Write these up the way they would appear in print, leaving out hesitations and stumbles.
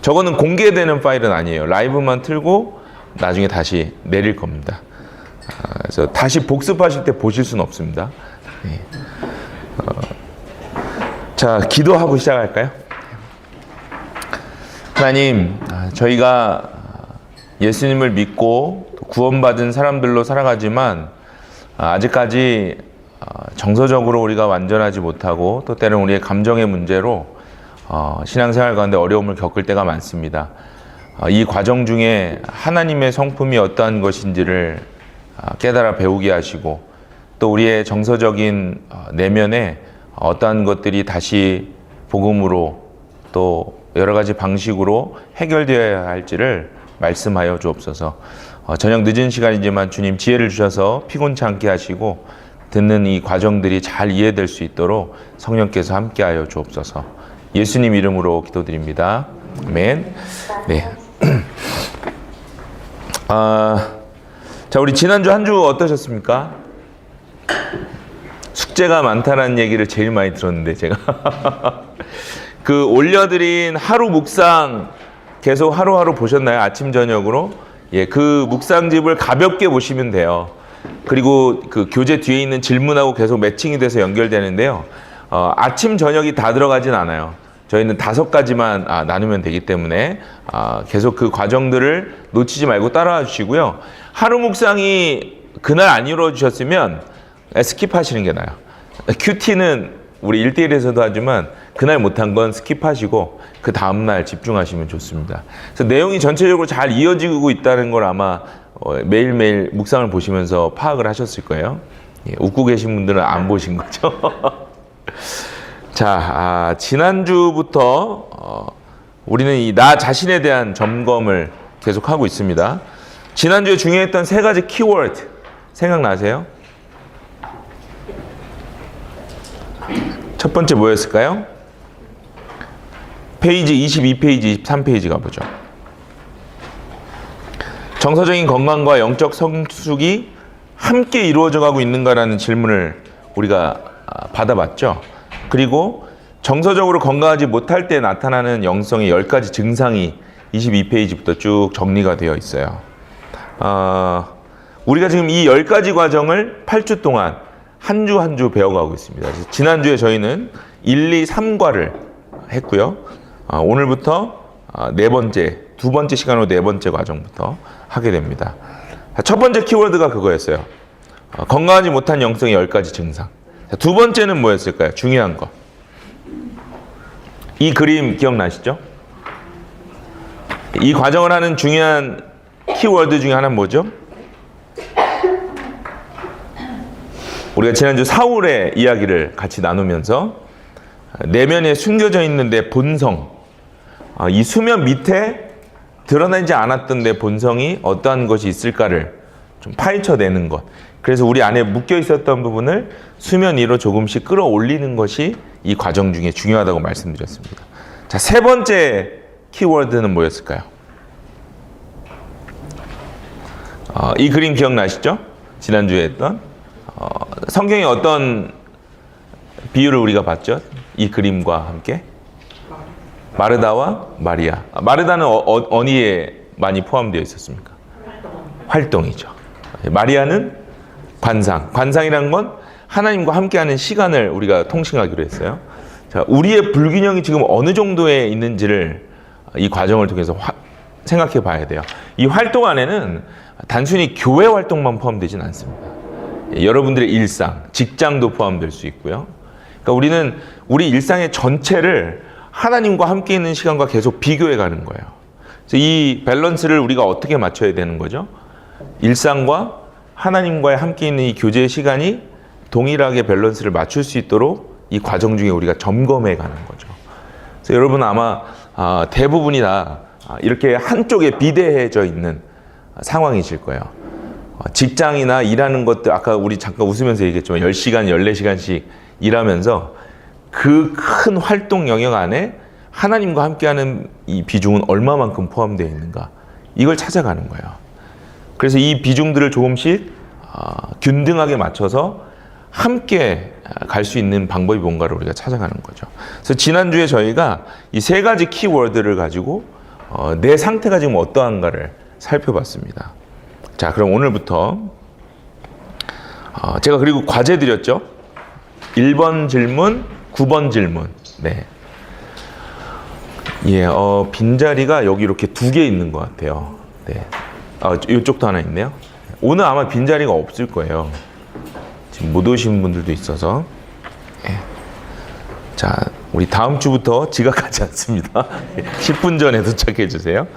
저거는 공개되는 파일은 아니에요. 라이브만 틀고 나중에 다시 내릴 겁니다. 그래서 다시 복습하실 때 보실 수는 없습니다. 네. 자, 기도하고 시작할까요? 하나님, 저희가 예수님을 믿고 구원받은 사람들로 살아가지만 아직까지 정서적으로 우리가 완전하지 못하고 또 때로는 우리의 감정의 문제로 신앙생활 가운데 어려움을 겪을 때가 많습니다. 이 과정 중에 하나님의 성품이 어떠한 것인지를 깨달아 배우게 하시고 또 우리의 정서적인 내면에 어떠한 것들이 다시 복음으로 또 여러 가지 방식으로 해결되어야 할지를 말씀하여 주옵소서. 저녁 늦은 시간이지만 주님 지혜를 주셔서 피곤치 않게 하시고 듣는 이 과정들이 잘 이해될 수 있도록 성령께서 함께하여 주옵소서. 예수님 이름으로 기도드립니다. 아멘. 네. 자, 우리 지난주 한 주 어떠셨습니까? 숙제가 많다는 얘기를 제일 많이 들었는데 제가 그 올려드린 하루 묵상 계속 하루하루 보셨나요? 아침 저녁으로? 예, 그 묵상집을 가볍게 보시면 돼요. 그리고 그 교재 뒤에 있는 질문하고 계속 매칭이 돼서 연결되는데요. 아침 저녁이 다 들어가진 않아요. 저희는 5가지만 나누면 되기 때문에 계속 그 과정들을 놓치지 말고 따라와 주시고요. 하루 묵상이 그날 안 이루어지셨으면 스킵하시는 게 나아요. 큐티는 우리 1대1에서도 하지만 그날 못한 건 스킵하시고 그 다음날 집중하시면 좋습니다. 그래서 내용이 전체적으로 잘 이어지고 있다는 걸 아마 매일매일 묵상을 보시면서 파악을 하셨을 거예요. 예, 웃고 계신 분들은 안 보신 거죠. 자, 지난주부터 우리는 이 나 자신에 대한 점검을 계속하고 있습니다. 지난주에 중요했던 3가지 키워드 생각나세요? 첫 번째 뭐였을까요? 페이지 22페이지, 23페이지 가보죠. 정서적인 건강과 영적 성숙이 함께 이루어져 가고 있는가라는 질문을 우리가 받아봤죠. 그리고 정서적으로 건강하지 못할 때 나타나는 영성의 10가지 증상이 22페이지부터 쭉 정리가 되어 있어요. 우리가 지금 이 10가지 과정을 8주 동안 한 주 한 주 배워가고 있습니다. 지난주에 저희는 1, 2, 3과를 했고요. 오늘부터 두 번째 시간으로 4번째 과정부터 하게 됩니다. 첫 번째 키워드가 그거였어요. 건강하지 못한 영성의 10가지 증상. 두 번째는 뭐였을까요? 중요한 거. 이 그림 기억나시죠? 이 과정을 하는 중요한 키워드 중에 하나는 뭐죠? 우리가 지난주 사울의 이야기를 같이 나누면서 내면에 숨겨져 있는 내 본성, 이 수면 밑에 드러나지 않았던 내 본성이 어떠한 것이 있을까를 좀 파헤쳐내는 것. 그래서 우리 안에 묶여 있었던 부분을 수면 위로 조금씩 끌어올리는 것이 이 과정 중에 중요하다고 말씀드렸습니다. 자, 3번째 키워드는 뭐였을까요? 이 그림 기억나시죠? 지난주에 했던 성경에 어떤 비유를 우리가 봤죠? 이 그림과 함께 마르다와 마리아. 마르다는 어디에 많이 포함되어 있었습니까? 활동이죠. 마리아는 관상. 관상이란 건 하나님과 함께하는 시간을 우리가 통칭하기로 했어요. 자, 우리의 불균형이 지금 어느 정도에 있는지를 이 과정을 통해서 생각해 봐야 돼요. 이 활동 안에는 단순히 교회 활동만 포함되진 않습니다. 여러분들의 일상, 직장도 포함될 수 있고요. 그러니까 우리는 우리 일상의 전체를 하나님과 함께 있는 시간과 계속 비교해 가는 거예요. 그래서 이 밸런스를 우리가 어떻게 맞춰야 되는 거죠? 일상과 하나님과의 함께 있는 이 교제의 시간이 동일하게 밸런스를 맞출 수 있도록 이 과정 중에 우리가 점검해 가는 거죠. 그래서 여러분 아마 대부분이 다 이렇게 한쪽에 비대해져 있는 상황이실 거예요. 직장이나 일하는 것들, 아까 우리 잠깐 웃으면서 얘기했지만 10시간, 14시간씩 일하면서 그 큰 활동 영역 안에 하나님과 함께하는 이 비중은 얼마만큼 포함되어 있는가, 이걸 찾아가는 거예요. 그래서 이 비중들을 조금씩 균등하게 맞춰서 함께 갈 수 있는 방법이 뭔가를 우리가 찾아가는 거죠. 그래서 지난주에 저희가 이 3가지 키워드를 가지고 내 상태가 지금 어떠한가를 살펴봤습니다. 자, 그럼 오늘부터 제가 그리고 과제 드렸죠? 1번 질문, 9번 질문. 네. 예, 빈자리가 여기 이렇게 2개 있는 것 같아요. 네. 이쪽도 하나 있네요. 오늘 아마 빈자리가 없을 거예요. 지금 못 오신 분들도 있어서. 네. 자, 우리 다음 주부터 지각하지 않습니다. 10분 전에 도착해 주세요.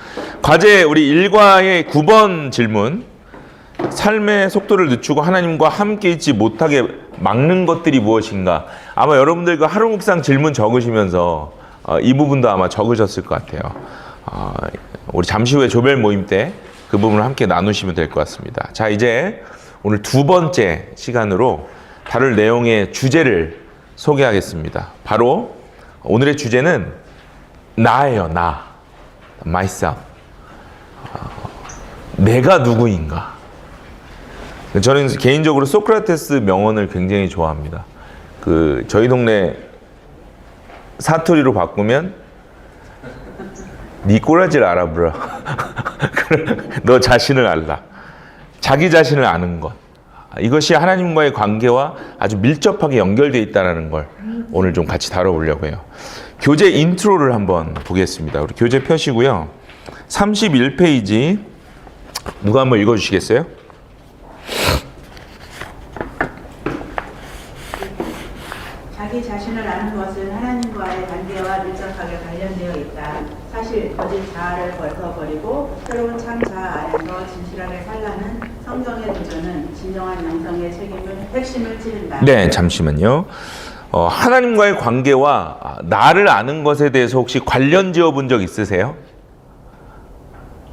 과제 우리 1과의 9번 질문. 삶의 속도를 늦추고 하나님과 함께 있지 못하게 막는 것들이 무엇인가? 아마 여러분들 그 하루 묵상 질문 적으시면서 이 부분도 아마 적으셨을 것 같아요. 우리 잠시 후에 조별 모임 때 그 부분을 함께 나누시면 될 것 같습니다. 자, 이제 오늘 2번째 시간으로 다룰 내용의 주제를 소개하겠습니다. 바로 오늘의 주제는 나예요. 나. myself. 내가 누구인가? 저는 개인적으로 소크라테스 명언을 굉장히 좋아합니다. 저희 동네 사투리로 바꾸면 네 꼬라지를 알아보라. 너 자신을 알라. 자기 자신을 아는 것. 이것이 하나님과의 관계와 아주 밀접하게 연결되어 있다는 걸 오늘 좀 같이 다뤄보려고 해요. 교재 인트로를 한번 보겠습니다. 우리 교재 펴시고요. 31페이지 누가 한번 읽어주시겠어요? 자기 자신을 아는 것은 하나님과의 관계와 밀접하게 관련되어 있다. 사실 거짓 자아를 벗어버리고 새로운 참 자아 안에서 진실하게 살라는 성경의 도전은 진정한 영성의 핵심을 찌른다. 네, 잠시만요. 하나님과의 관계와 나를 아는 것에 대해서 혹시 관련 지어 본 적 있으세요?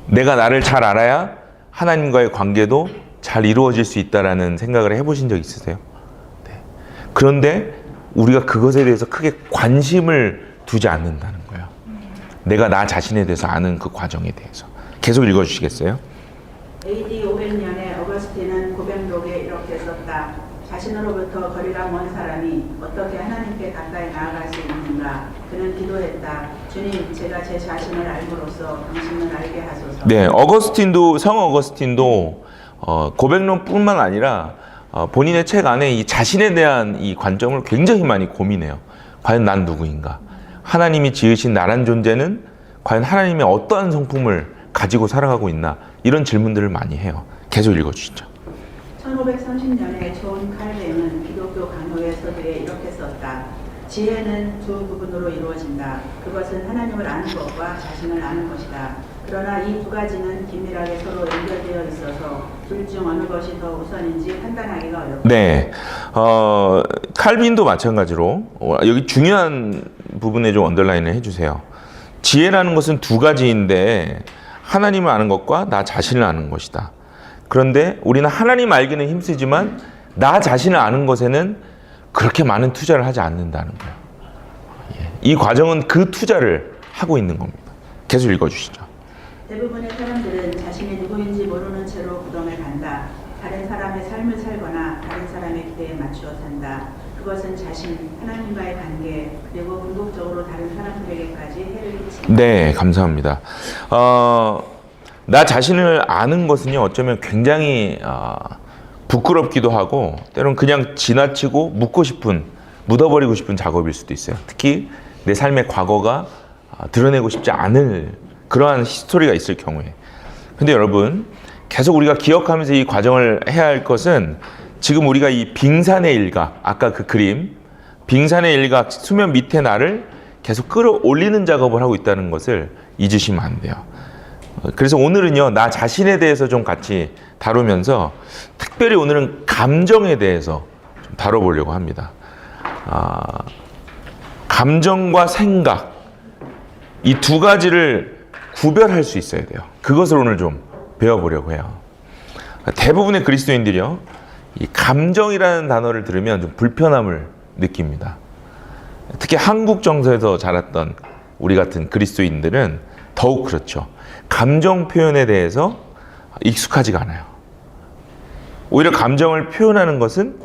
내가 나를 잘 알아야 하나님과의 관계도 잘 이루어질 수 있다라는 생각을 해보신 적 있으세요? 네. 그런데 우리가 그것에 대해서 크게 관심을 두지 않는다는 거예요. 내가 나 자신에 대해서 아는 그 과정에 대해서. 계속 읽어주시겠어요? AD 500년에 어거스틴은 고백록에 이렇게 썼다. 자신으로부터 거리가 먼 사람이 어떻게 하나님께 가까이 나아갈 수 있는가? 그는 기도했다. 주님, 제가 제 자신을 알므로써 당신을 알게 하소서. 네, 성 어거스틴도 고백론뿐만 아니라 본인의 책 안에 이 자신에 대한 이 관점을 굉장히 많이 고민해요. 과연 난 누구인가? 하나님이 지으신 나란 존재는 과연 하나님이 어떠한 성품을 가지고 살아가고 있나? 이런 질문들을 많이 해요. 계속 읽어주시죠. 1530년에 존 칼뱅은 기독교 강요의 서두에 이렇게 썼다. 지혜는 두 부분으로 이루어진다. 그것은 하나님을 아는 것과 자신을 아는 것이다. 그러나 이 두 가지는 긴밀하게 서로 연결되어 있어서 둘 중 어느 것이 더 우선인지 판단하기가 어렵다. 네, 칼빈도 마찬가지로 여기 중요한 부분에 좀 언더라인을 해주세요. 지혜라는 것은 두 가지인데 하나님을 아는 것과 나 자신을 아는 것이다. 그런데 우리는 하나님 알기는 힘쓰지만 나 자신을 아는 것에는 그렇게 많은 투자를 하지 않는다는 거예요. 이 과정은 그 투자를 하고 있는 겁니다. 계속 읽어주시죠. 대부분의 사람들은 자신이 누구인지 모르는 채로 무덤에 간다. 다른 사람의 삶을 살거나 다른 사람의 기대에 맞추어 산다. 그것은 자신, 하나님과의 관계, 그리고 궁극적으로 다른 사람들에게까지 해를 끼친다. 네, 감사합니다. 나 자신을 아는 것은요, 어쩌면 굉장히 부끄럽기도 하고 때로는 그냥 지나치고 묻어버리고 싶은 작업일 수도 있어요. 특히 내 삶의 과거가 드러내고 싶지 않을 그러한 히스토리가 있을 경우에. 근데 여러분, 계속 우리가 기억하면서 이 과정을 해야 할 것은 지금 우리가 이 빙산의 일각, 아까 그 그림, 빙산의 일각 수면 밑에 나를 계속 끌어올리는 작업을 하고 있다는 것을 잊으시면 안 돼요. 그래서 오늘은요, 나 자신에 대해서 좀 같이 다루면서 특별히 오늘은 감정에 대해서 좀 다뤄보려고 합니다. 감정과 생각, 이 두 가지를 구별할 수 있어야 돼요. 그것을 오늘 좀 배워보려고 해요. 대부분의 그리스도인들이요, 이 감정이라는 단어를 들으면 좀 불편함을 느낍니다. 특히 한국 정서에서 자랐던 우리 같은 그리스도인들은 더욱 그렇죠. 감정 표현에 대해서 익숙하지가 않아요. 오히려 감정을 표현하는 것은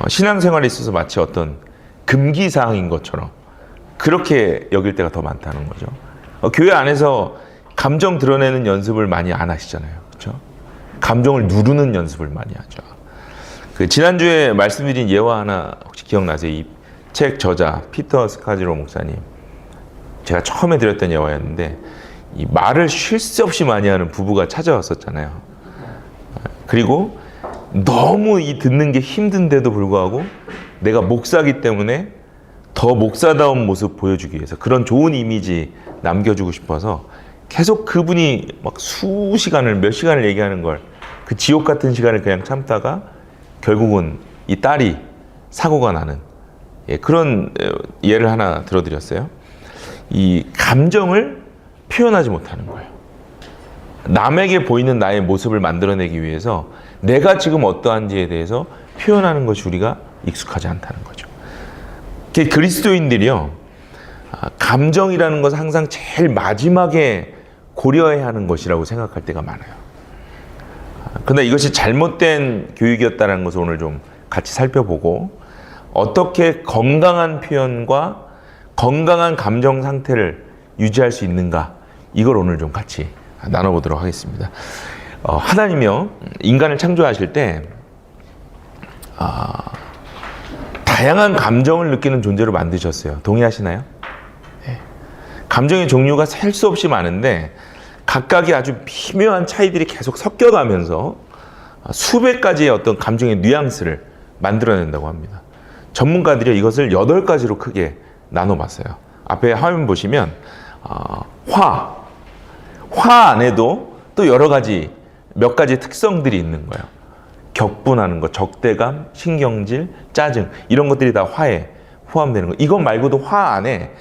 신앙생활에 있어서 마치 어떤 금기사항인 것처럼 그렇게 여길 때가 더 많다는 거죠. 교회 안에서 감정 드러내는 연습을 많이 안 하시잖아요. 그렇죠? 감정을 누르는 연습을 많이 하죠. 그 지난주에 말씀드린 예화 하나 혹시 기억나세요? 이 책 저자 피터 스카지로 목사님, 제가 처음에 드렸던 예화였는데, 이 말을 쉴 새 없이 많이 하는 부부가 찾아왔었잖아요. 그리고 너무 이 듣는 게 힘든데도 불구하고 내가 목사기 때문에 더 목사다운 모습 보여주기 위해서, 그런 좋은 이미지 남겨주고 싶어서 계속 그분이 막 수시간을, 몇 시간을 얘기하는 걸, 그 지옥 같은 시간을 그냥 참다가 결국은 이 딸이 사고가 나는, 그런 예를 하나 들어드렸어요. 이 감정을 표현하지 못하는 거예요. 남에게 보이는 나의 모습을 만들어내기 위해서 내가 지금 어떠한지에 대해서 표현하는 것이 우리가 익숙하지 않다는 거죠. 그리스도인들이요, 감정이라는 것은 항상 제일 마지막에 고려해야 하는 것이라고 생각할 때가 많아요. 그러나 이것이 잘못된 교육이었다는 것을 오늘 좀 같이 살펴보고, 어떻게 건강한 표현과 건강한 감정 상태를 유지할 수 있는가, 이걸 오늘 좀 같이 나눠보도록 하겠습니다. 하나님이요, 인간을 창조하실 때 다양한 감정을 느끼는 존재로 만드셨어요. 동의하시나요? 네. 감정의 종류가 셀 수 없이 많은데 각각이 아주 미묘한 차이들이 계속 섞여가면서 수백 가지의 어떤 감정의 뉘앙스를 만들어낸다고 합니다. 전문가들이 이것을 8가지로 크게 나눠봤어요. 앞에 화면 보시면 화 안에도 또 여러 가지, 몇 가지 특성들이 있는 거예요. 격분하는 것, 적대감, 신경질, 짜증, 이런 것들이 다 화에 포함되는 거예요. 이것 말고도 화 안에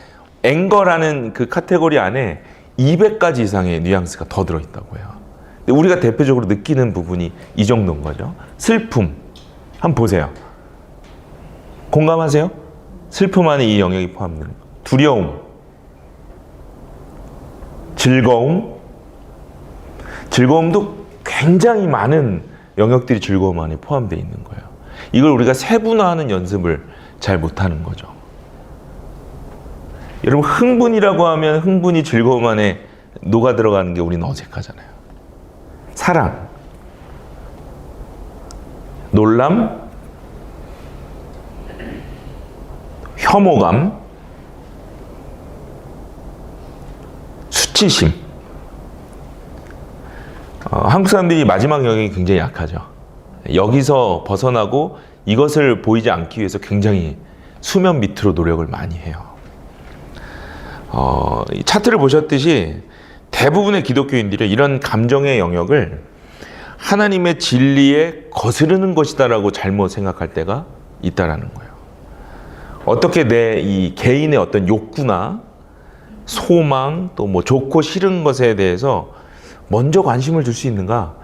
앵거라는 그 카테고리 안에 200가지 이상의 뉘앙스가 더 들어있다고 해요. 근데 우리가 대표적으로 느끼는 부분이 이 정도인 거죠. 슬픔, 한번 보세요. 공감하세요? 슬픔 안에 이 영역이 포함되는 거예요. 두려움, 즐거움도 굉장히 많은 영역들이 즐거움 안에 포함되어 있는 거예요. 이걸 우리가 세분화하는 연습을 잘 못하는 거죠. 여러분, 흥분이라고 하면 흥분이 즐거움 안에 녹아 들어가는 게 우리는 어색하잖아요. 사랑, 놀람, 혐오감, 수치심. 한국 사람들이 마지막 영역이 굉장히 약하죠. 여기서 벗어나고 이것을 보이지 않기 위해서 굉장히 수면 밑으로 노력을 많이 해요. 이 차트를 보셨듯이 대부분의 기독교인들이 이런 감정의 영역을 하나님의 진리에 거스르는 것이다라고 잘못 생각할 때가 있다라는 거예요. 어떻게 내 이 개인의 어떤 욕구나 소망, 또 뭐 좋고 싫은 것에 대해서 먼저 관심을 줄 수 있는가?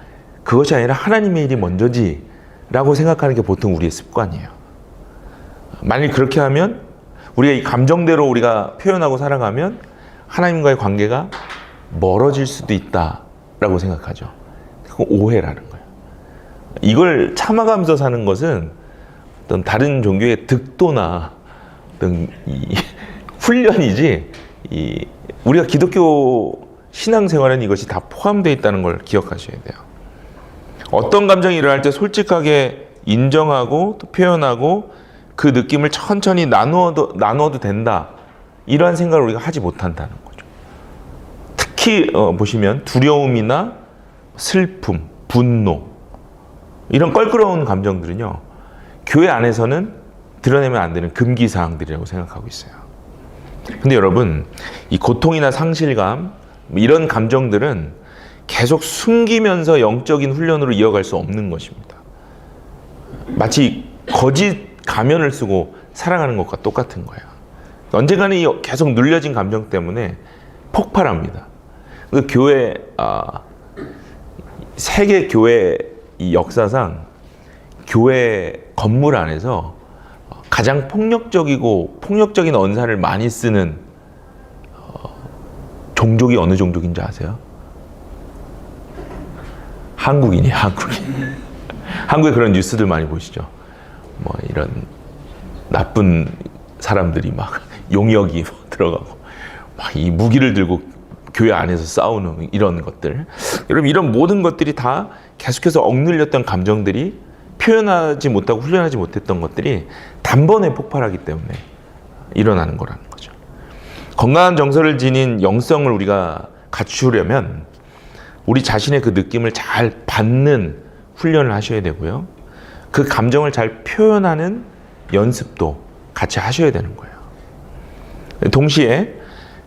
그것이 아니라 하나님의 일이 먼저지 라고 생각하는 게 보통 우리의 습관이에요. 만일 그렇게 하면, 우리가 이 감정대로 우리가 표현하고 살아가면 하나님과의 관계가 멀어질 수도 있다라고 생각하죠. 그건 오해라는 거예요. 이걸 참아가면서 사는 것은 어떤 다른 종교의 득도나 어떤 이 훈련이지, 우리가 기독교 신앙생활은 이것이 다 포함되어 있다는 걸 기억하셔야 돼요. 어떤 감정이 일어날 때 솔직하게 인정하고 또 표현하고 그 느낌을 천천히 나누어도 된다, 이러한 생각을 우리가 하지 못한다는 거죠. 특히 보시면 두려움이나 슬픔, 분노, 이런 껄끄러운 감정들은요, 교회 안에서는 드러내면 안 되는 금기 사항들이라고 생각하고 있어요. 근데 여러분, 이 고통이나 상실감, 이런 감정들은 계속 숨기면서 영적인 훈련으로 이어갈 수 없는 것입니다. 마치 거짓 가면을 쓰고 살아가는 것과 똑같은 거예요. 언젠가는 이 계속 눌려진 감정 때문에 폭발합니다. 그 교회, 세계 교회 이 역사상 교회 건물 안에서 가장 폭력적인 언사를 많이 쓰는 종족이 어느 종족인지 아세요? 한국인이에요, 한국인. 한국에 그런 뉴스들 많이 보시죠? 뭐 이런 나쁜 사람들이 막 용역이 들어가고 막 이 무기를 들고 교회 안에서 싸우는 이런 것들. 여러분 이런 모든 것들이 다 계속해서 억눌렸던 감정들이 표현하지 못하고 훈련하지 못했던 것들이 단번에 폭발하기 때문에 일어나는 거라는 거죠. 건강한 정서를 지닌 영성을 우리가 갖추려면 우리 자신의 그 느낌을 잘 받는 훈련을 하셔야 되고요. 그 감정을 잘 표현하는 연습도 같이 하셔야 되는 거예요. 동시에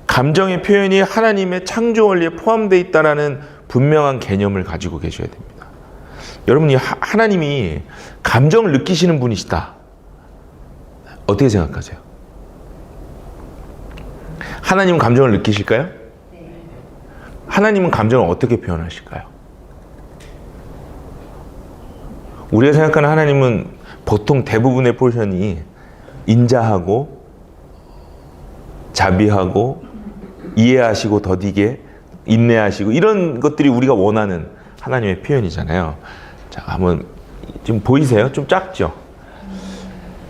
감정의 표현이 하나님의 창조 원리에 포함되어 있다는 분명한 개념을 가지고 계셔야 됩니다. 여러분이 하나님이 감정을 느끼시는 분이시다. 어떻게 생각하세요? 하나님은 감정을 느끼실까요? 하나님은 감정을 어떻게 표현하실까요? 우리가 생각하는 하나님은 보통 대부분의 포션이 인자하고 자비하고 이해하시고 더디게 인내하시고 이런 것들이 우리가 원하는 하나님의 표현이잖아요. 자, 한번 지금 보이세요? 좀 작죠?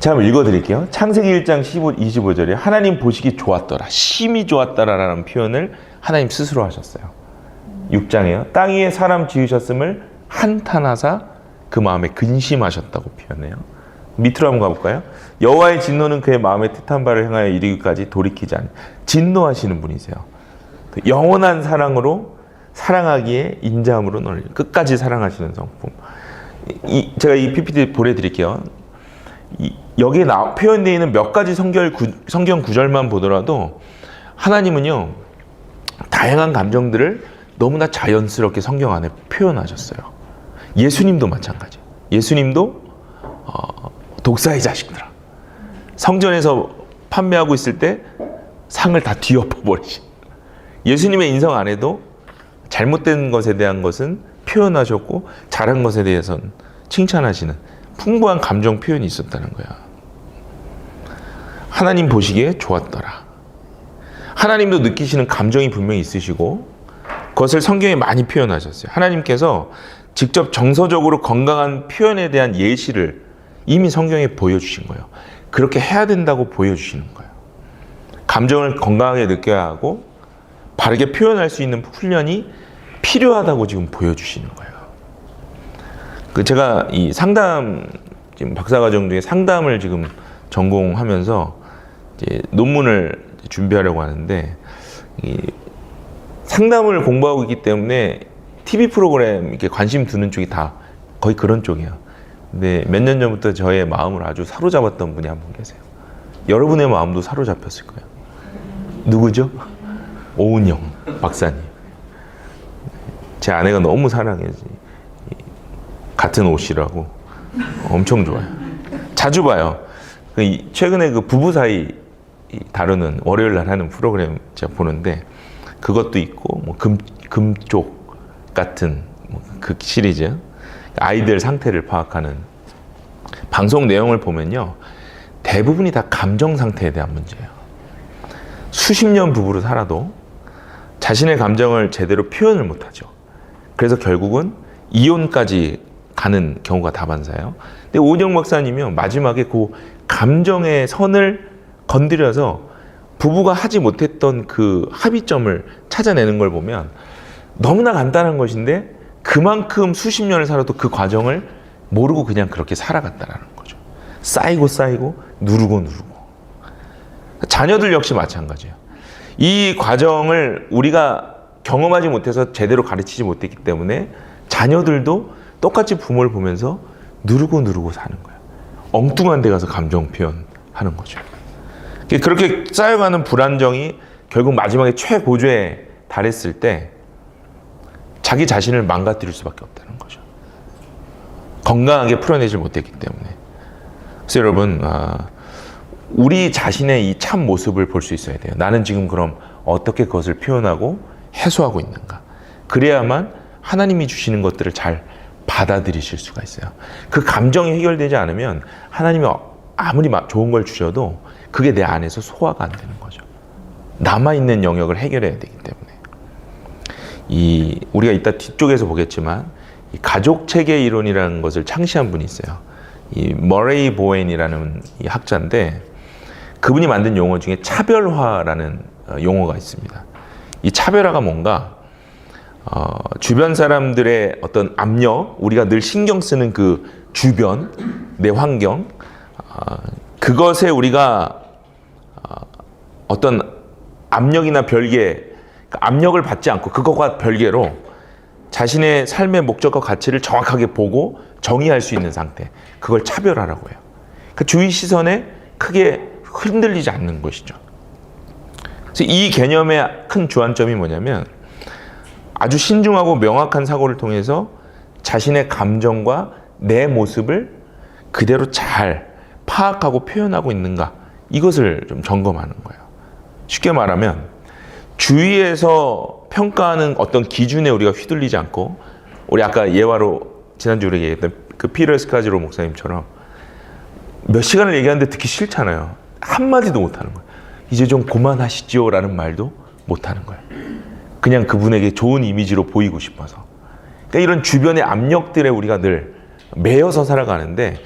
자, 한번 읽어드릴게요. 창세기 1장 25절에 하나님 보시기 좋았더라, 심히 좋았더라라는 표현을 하나님 스스로 하셨어요. 6장에요. 땅 위에 사람 지으셨음을 한탄하사 그 마음에 근심하셨다고 표현해요. 밑으로 한번 가볼까요? 여호와의 진노는 그의 마음에 뜻한 바를 행하여 이르기까지 돌이키지 않는, 진노하시는 분이세요. 영원한 사랑으로 사랑하기에 인자함으로 너를 끝까지 사랑하시는 성품. 제가 이 PPT 보내드릴게요. 여기에 표현되어 있는 몇 가지 성경 구절만 보더라도 하나님은요 다양한 감정들을 너무나 자연스럽게 성경 안에 표현하셨어요. 예수님도 마찬가지예요. 예수님도 독사의 자식들아, 성전에서 판매하고 있을 때 상을 다 뒤엎어버리신, 예수님의 인성 안에도 잘못된 것에 대한 것은 표현하셨고 잘한 것에 대해서는 칭찬하시는 풍부한 감정 표현이 있었다는 거야. 하나님 보시기에 좋았더라. 하나님도 느끼시는 감정이 분명히 있으시고 그것을 성경에 많이 표현하셨어요. 하나님께서 직접 정서적으로 건강한 표현에 대한 예시를 이미 성경에 보여주신 거예요. 그렇게 해야 된다고 보여주시는 거예요. 감정을 건강하게 느껴야 하고 바르게 표현할 수 있는 훈련이 필요하다고 지금 보여주시는 거예요. 제가 이 상담, 지금 박사과정 중에 상담을 지금 전공하면서 이제 논문을 준비하려고 하는데, 이 상담을 공부하고 있기 때문에 TV 프로그램 이렇게 관심 두는 쪽이 다 거의 그런 쪽이에요. 근데 몇 년 전부터 저의 마음을 아주 사로잡았던 분이 한 분 계세요. 여러분의 마음도 사로잡혔을 거예요. 누구죠? 오은영 박사님. 제 아내가 너무 사랑해요. 같은 옷이라고 엄청 좋아요. 자주 봐요. 최근에 그 부부 사이 다루는 월요일 날 하는 프로그램 제가 보는데 그것도 있고 뭐 금쪽 같은 그 시리즈, 아이들 상태를 파악하는 방송 내용을 보면요 대부분이 다 감정 상태에 대한 문제예요. 수십 년 부부로 살아도 자신의 감정을 제대로 표현을 못하죠. 그래서 결국은 이혼까지 가는 경우가 다반사예요. 근데 오은영 박사님이요 마지막에 그 감정의 선을 건드려서 부부가 하지 못했던 그 합의점을 찾아내는 걸 보면 너무나 간단한 것인데 그만큼 수십 년을 살아도 그 과정을 모르고 그냥 그렇게 살아갔다라는 거죠. 쌓이고 누르고 자녀들 역시 마찬가지예요. 이 과정을 우리가 경험하지 못해서 제대로 가르치지 못했기 때문에 자녀들도 똑같이 부모를 보면서 누르고 사는 거예요. 엉뚱한 데 가서 감정 표현하는 거죠. 그렇게 쌓여가는 불안정이 결국 마지막에 최고조에 달했을 때 자기 자신을 망가뜨릴 수밖에 없다는 거죠. 건강하게 풀어내지 못했기 때문에. 그래서 여러분, 우리 자신의 이 참 모습을 볼 수 있어야 돼요. 나는 지금 그럼 어떻게 그것을 표현하고 해소하고 있는가. 그래야만 하나님이 주시는 것들을 잘 받아들이실 수가 있어요. 그 감정이 해결되지 않으면 하나님이 아무리 좋은 걸 주셔도 그게 내 안에서 소화가 안 되는 거죠. 남아있는 영역을 해결해야 되기 때문에. 우리가 이따 뒤쪽에서 보겠지만 이 가족 체계 이론이라는 것을 창시한 분이 있어요. 이 머레이 보웬이라는 이 학자인데 그분이 만든 용어 중에 차별화라는 용어가 있습니다. 이 차별화가 뭔가 주변 사람들의 어떤 압력, 우리가 늘 신경 쓰는 그 주변, 내 환경, 그것에 우리가 어떤 압력이나 별개, 압력을 받지 않고 그것과 별개로 자신의 삶의 목적과 가치를 정확하게 보고 정의할 수 있는 상태, 그걸 차별화라고 해요. 그 주위 시선에 크게 흔들리지 않는 것이죠. 그래서 이 개념의 큰 주안점이 뭐냐면 아주 신중하고 명확한 사고를 통해서 자신의 감정과 내 모습을 그대로 잘 파악하고 표현하고 있는가, 이것을 좀 점검하는 거예요. 쉽게 말하면 주위에서 평가하는 어떤 기준에 우리가 휘둘리지 않고, 우리 아까 예화로 지난주 우리가 얘기했던 그 피터 스카지로 목사님처럼 몇 시간을 얘기하는데 듣기 싫잖아요. 한마디도 못하는 거예요. 이제 좀 그만하시죠 라는 말도 못하는 거예요. 그냥 그분에게 좋은 이미지로 보이고 싶어서. 그러니까 이런 주변의 압력들에 우리가 늘 매여서 살아가는데,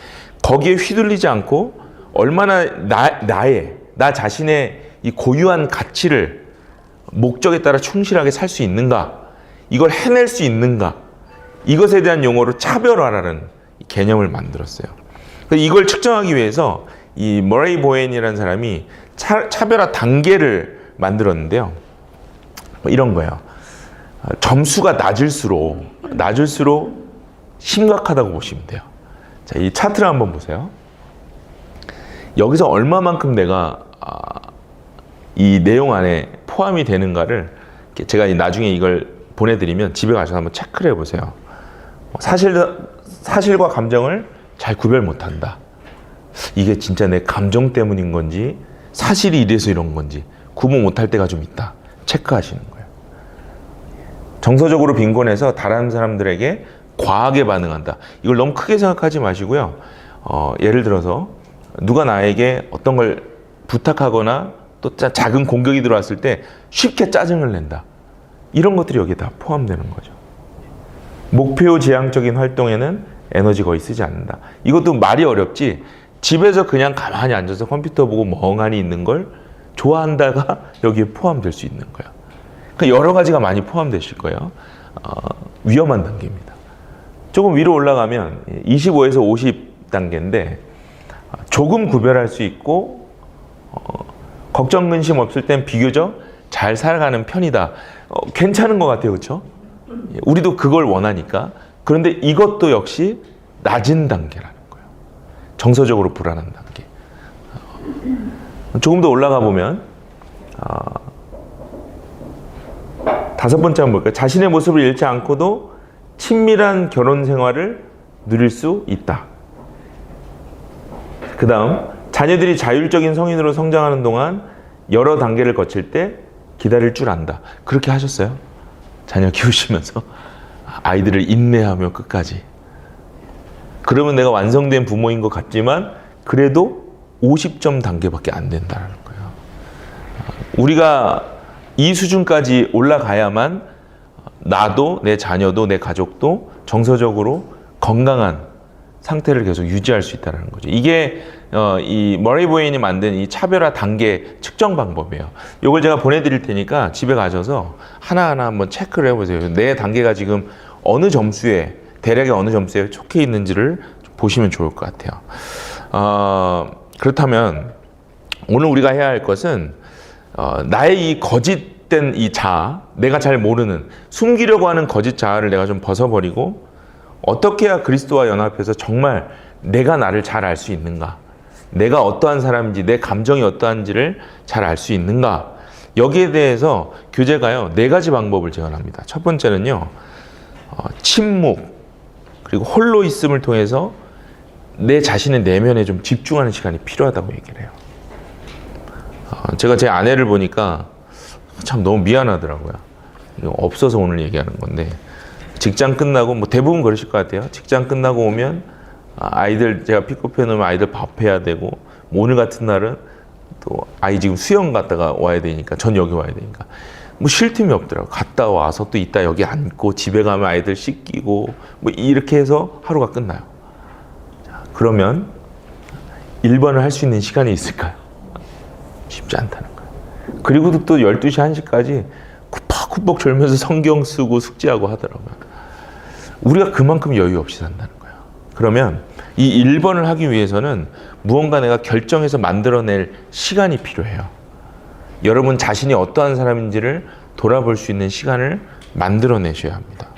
거기에 휘둘리지 않고 얼마나 나 자신의 이 고유한 가치를 목적에 따라 충실하게 살 수 있는가, 이걸 해낼 수 있는가, 이것에 대한 용어로 차별화라는 개념을 만들었어요. 이걸 측정하기 위해서 이 머레이 보웬이라는 사람이 차별화 단계를 만들었는데요. 이런 거예요. 점수가 낮을수록 심각하다고 보시면 돼요. 자, 이 차트를 한번 보세요. 여기서 얼마만큼 내가 이 내용 안에 포함이 되는가를 제가 나중에 이걸 보내드리면 집에 가셔서 한번 체크를 해보세요. 사실과 감정을 잘 구별 못한다. 이게 진짜 내 감정 때문인 건지 사실이 이래서 이런 건지 구분 못할 때가 좀 있다. 체크하시는 거예요. 정서적으로 빈곤해서 다른 사람들에게 과하게 반응한다. 이걸 너무 크게 생각하지 마시고요. 예를 들어서 누가 나에게 어떤 걸 부탁하거나 또 작은 공격이 들어왔을 때 쉽게 짜증을 낸다. 이런 것들이 여기에 다 포함되는 거죠. 목표 지향적인 활동에는 에너지 거의 쓰지 않는다. 이것도 말이 어렵지, 집에서 그냥 가만히 앉아서 컴퓨터 보고 멍하니 있는 걸 좋아한다가 여기에 포함될 수 있는 거예요. 그러니까 여러 가지가 많이 포함되실 거예요. 위험한 단계입니다. 조금 위로 올라가면 25에서 50단계인데 조금 구별할 수 있고 걱정 근심 없을 땐 비교적 잘 살아가는 편이다. 괜찮은 것 같아요. 그렇죠? 우리도 그걸 원하니까. 그런데 이것도 역시 낮은 단계라는 거예요. 정서적으로 불안한 단계. 조금 더 올라가 보면 5번째 한번 볼까요? 자신의 모습을 잃지 않고도 친밀한 결혼 생활을 누릴 수 있다. 그 다음, 자녀들이 자율적인 성인으로 성장하는 동안 여러 단계를 거칠 때 기다릴 줄 안다. 그렇게 하셨어요? 자녀 키우시면서 아이들을 인내하며 끝까지. 그러면 내가 완성된 부모인 것 같지만 그래도 50점 단계밖에 안 된다는 거예요. 우리가 이 수준까지 올라가야만 나도 내 자녀도 내 가족도 정서적으로 건강한 상태를 계속 유지할 수 있다는 거죠. 이게 이 머레이 보웬이 만든 이 차별화 단계 측정 방법이에요. 이걸 제가 보내드릴 테니까 집에 가셔서 하나하나 한번 체크를 해보세요. 내 단계가 지금 어느 점수에, 대략의 어느 점수에 속해 있는지를 보시면 좋을 것 같아요. 그렇다면 오늘 우리가 해야 할 것은 나의 이 거짓된 이 자아, 내가 잘 모르는, 숨기려고 하는 거짓 자아를 내가 좀 벗어버리고 어떻게 해야 그리스도와 연합해서 정말 내가 나를 잘 알 수 있는가, 내가 어떠한 사람인지, 내 감정이 어떠한지를 잘 알 수 있는가, 여기에 대해서 교재가요 4가지 방법을 제안합니다. 첫 번째는요, 침묵 그리고 홀로 있음을 통해서 내 자신의 내면에 좀 집중하는 시간이 필요하다고 얘기를 해요. 제가 제 아내를 보니까 참 너무 미안하더라고요. 이거 없어서 오늘 얘기하는 건데, 직장 끝나고 뭐 대부분 그러실 것 같아요. 직장 끝나고 오면 아이들 제가 픽업해 놓으면 아이들 밥 해야 되고, 뭐 오늘 같은 날은 또 아이 지금 수영 갔다가 와야 되니까, 전 여기 와야 되니까 뭐 쉴 틈이 없더라고요. 갔다 와서 또 이따 여기 앉고 집에 가면 아이들 씻기고 뭐 이렇게 해서 하루가 끝나요. 자, 그러면 1번을 할 수 있는 시간이 있을까요? 쉽지 않다는 거예요. 그리고도 또 12시, 1시까지 흠뻑 졸면서 성경 쓰고 숙제하고 하더라고요. 우리가 그만큼 여유 없이 산다는 거예요. 그러면 이 1번을 하기 위해서는 무언가 내가 결정해서 만들어낼 시간이 필요해요. 여러분 자신이 어떠한 사람인지를 돌아볼 수 있는 시간을 만들어내셔야 합니다.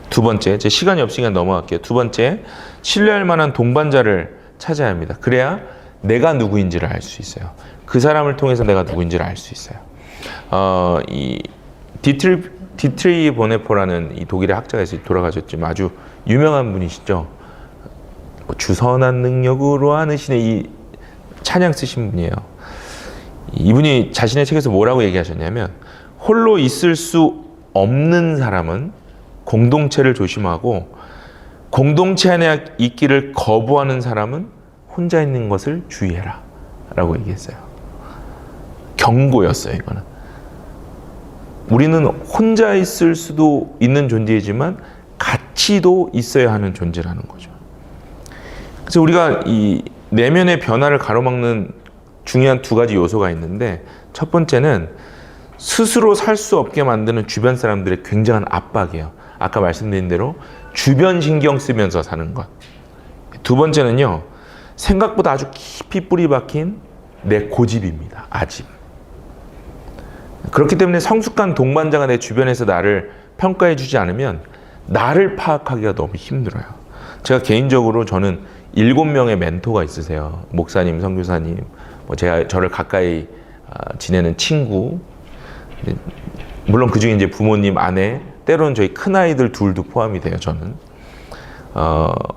두 번째, 제 시간이 없으니까 넘어갈게요. 두 번째, 신뢰할 만한 동반자를 찾아야 합니다. 그래야 내가 누구인지를 알 수 있어요. 그 사람을 통해서 내가 누구인지를 알 수 있어요. 이 디트리 보네포라는 이 독일의 학자가 있어요. 돌아가셨지만 아주 유명한 분이시죠. 주선한 능력으로 하는 신의 이 찬양 쓰신 분이에요. 이분이 자신의 책에서 뭐라고 얘기하셨냐면, 홀로 있을 수 없는 사람은 공동체를 조심하고, 공동체 안에 있기를 거부하는 사람은 혼자 있는 것을 주의해라 라고 얘기했어요. 경고였어요. 이거는 우리는 혼자 있을 수도 있는 존재이지만 같이도 있어야 하는 존재라는 거죠. 그래서 우리가 이 내면의 변화를 가로막는 중요한 두 가지 요소가 있는데, 첫 번째는 스스로 살 수 없게 만드는 주변 사람들의 굉장한 압박이에요. 아까 말씀드린 대로 주변 신경 쓰면서 사는 것. 두 번째는요, 생각보다 아주 깊이 뿌리 박힌 내 고집입니다. 아집. 그렇기 때문에 성숙한 동반자가 내 주변에서 나를 평가해 주지 않으면 나를 파악하기가 너무 힘들어요. 제가 개인적으로 저는 7명의 멘토가 있으세요. 목사님, 선교사님, 제가 저를 가까이 지내는 친구, 물론 그 중에 이제 부모님, 아내, 때로는 저희 큰아이들 둘도 포함이 돼요. 저는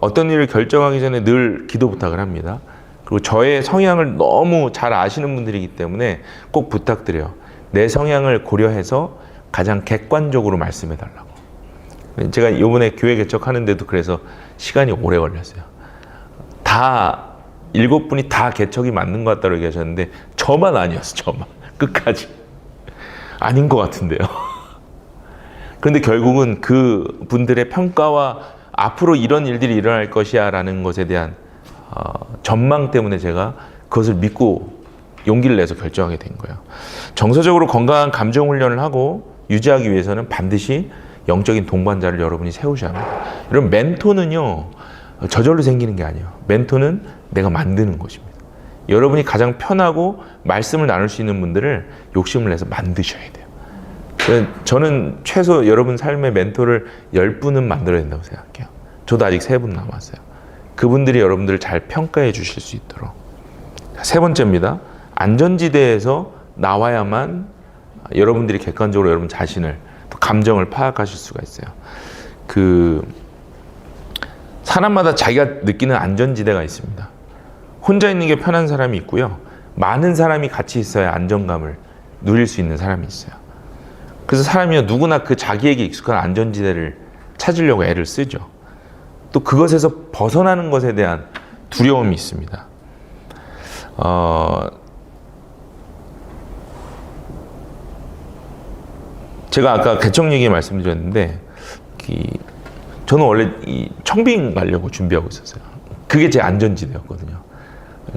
어떤 일을 결정하기 전에 늘 기도 부탁을 합니다. 그리고 저의 성향을 너무 잘 아시는 분들이기 때문에 꼭 부탁드려요. 내 성향을 고려해서 가장 객관적으로 말씀해 달라고. 제가 이번에 교회 개척하는데도 그래서 시간이 오래 걸렸어요. 다 7분이 다 개척이 맞는 것 같다고 얘기하셨는데 저만 아니었어. 저만. 끝까지. 아닌 것 같은데요. 그런데 결국은 그 분들의 평가와 앞으로 이런 일들이 일어날 것이야 라는 것에 대한 전망 때문에 제가 그것을 믿고 용기를 내서 결정하게 된 거예요. 정서적으로 건강한 감정 훈련을 하고 유지하기 위해서는 반드시 영적인 동반자를 여러분이 세우셔야 합니다. 여러분, 멘토는요, 저절로 생기는 게 아니에요. 멘토는 내가 만드는 것입니다. 여러분이 가장 편하고 말씀을 나눌 수 있는 분들을 욕심을 내서 만드셔야 돼요. 저는 최소 여러분 삶의 멘토를 10분은 만들어야 된다고 생각해요. 저도 아직 3분 남았어요. 그분들이 여러분들을 잘 평가해 주실 수 있도록. 세 번째입니다. 안전지대에서 나와야만 여러분들이 객관적으로 여러분 자신을, 또 감정을 파악하실 수가 있어요. 사람마다 자기가 느끼는 안전지대가 있습니다. 혼자 있는 게 편한 사람이 있고요. 많은 사람이 같이 있어야 안정감을 누릴 수 있는 사람이 있어요. 그래서 사람이 누구나 그 자기에게 익숙한 안전지대를 찾으려고 애를 쓰죠. 또 그것에서 벗어나는 것에 대한 두려움이 있습니다. 제가 아까 개척 얘기 말씀드렸는데, 저는 원래 이 청빙 가려고 준비하고 있었어요. 그게 제 안전지대였거든요.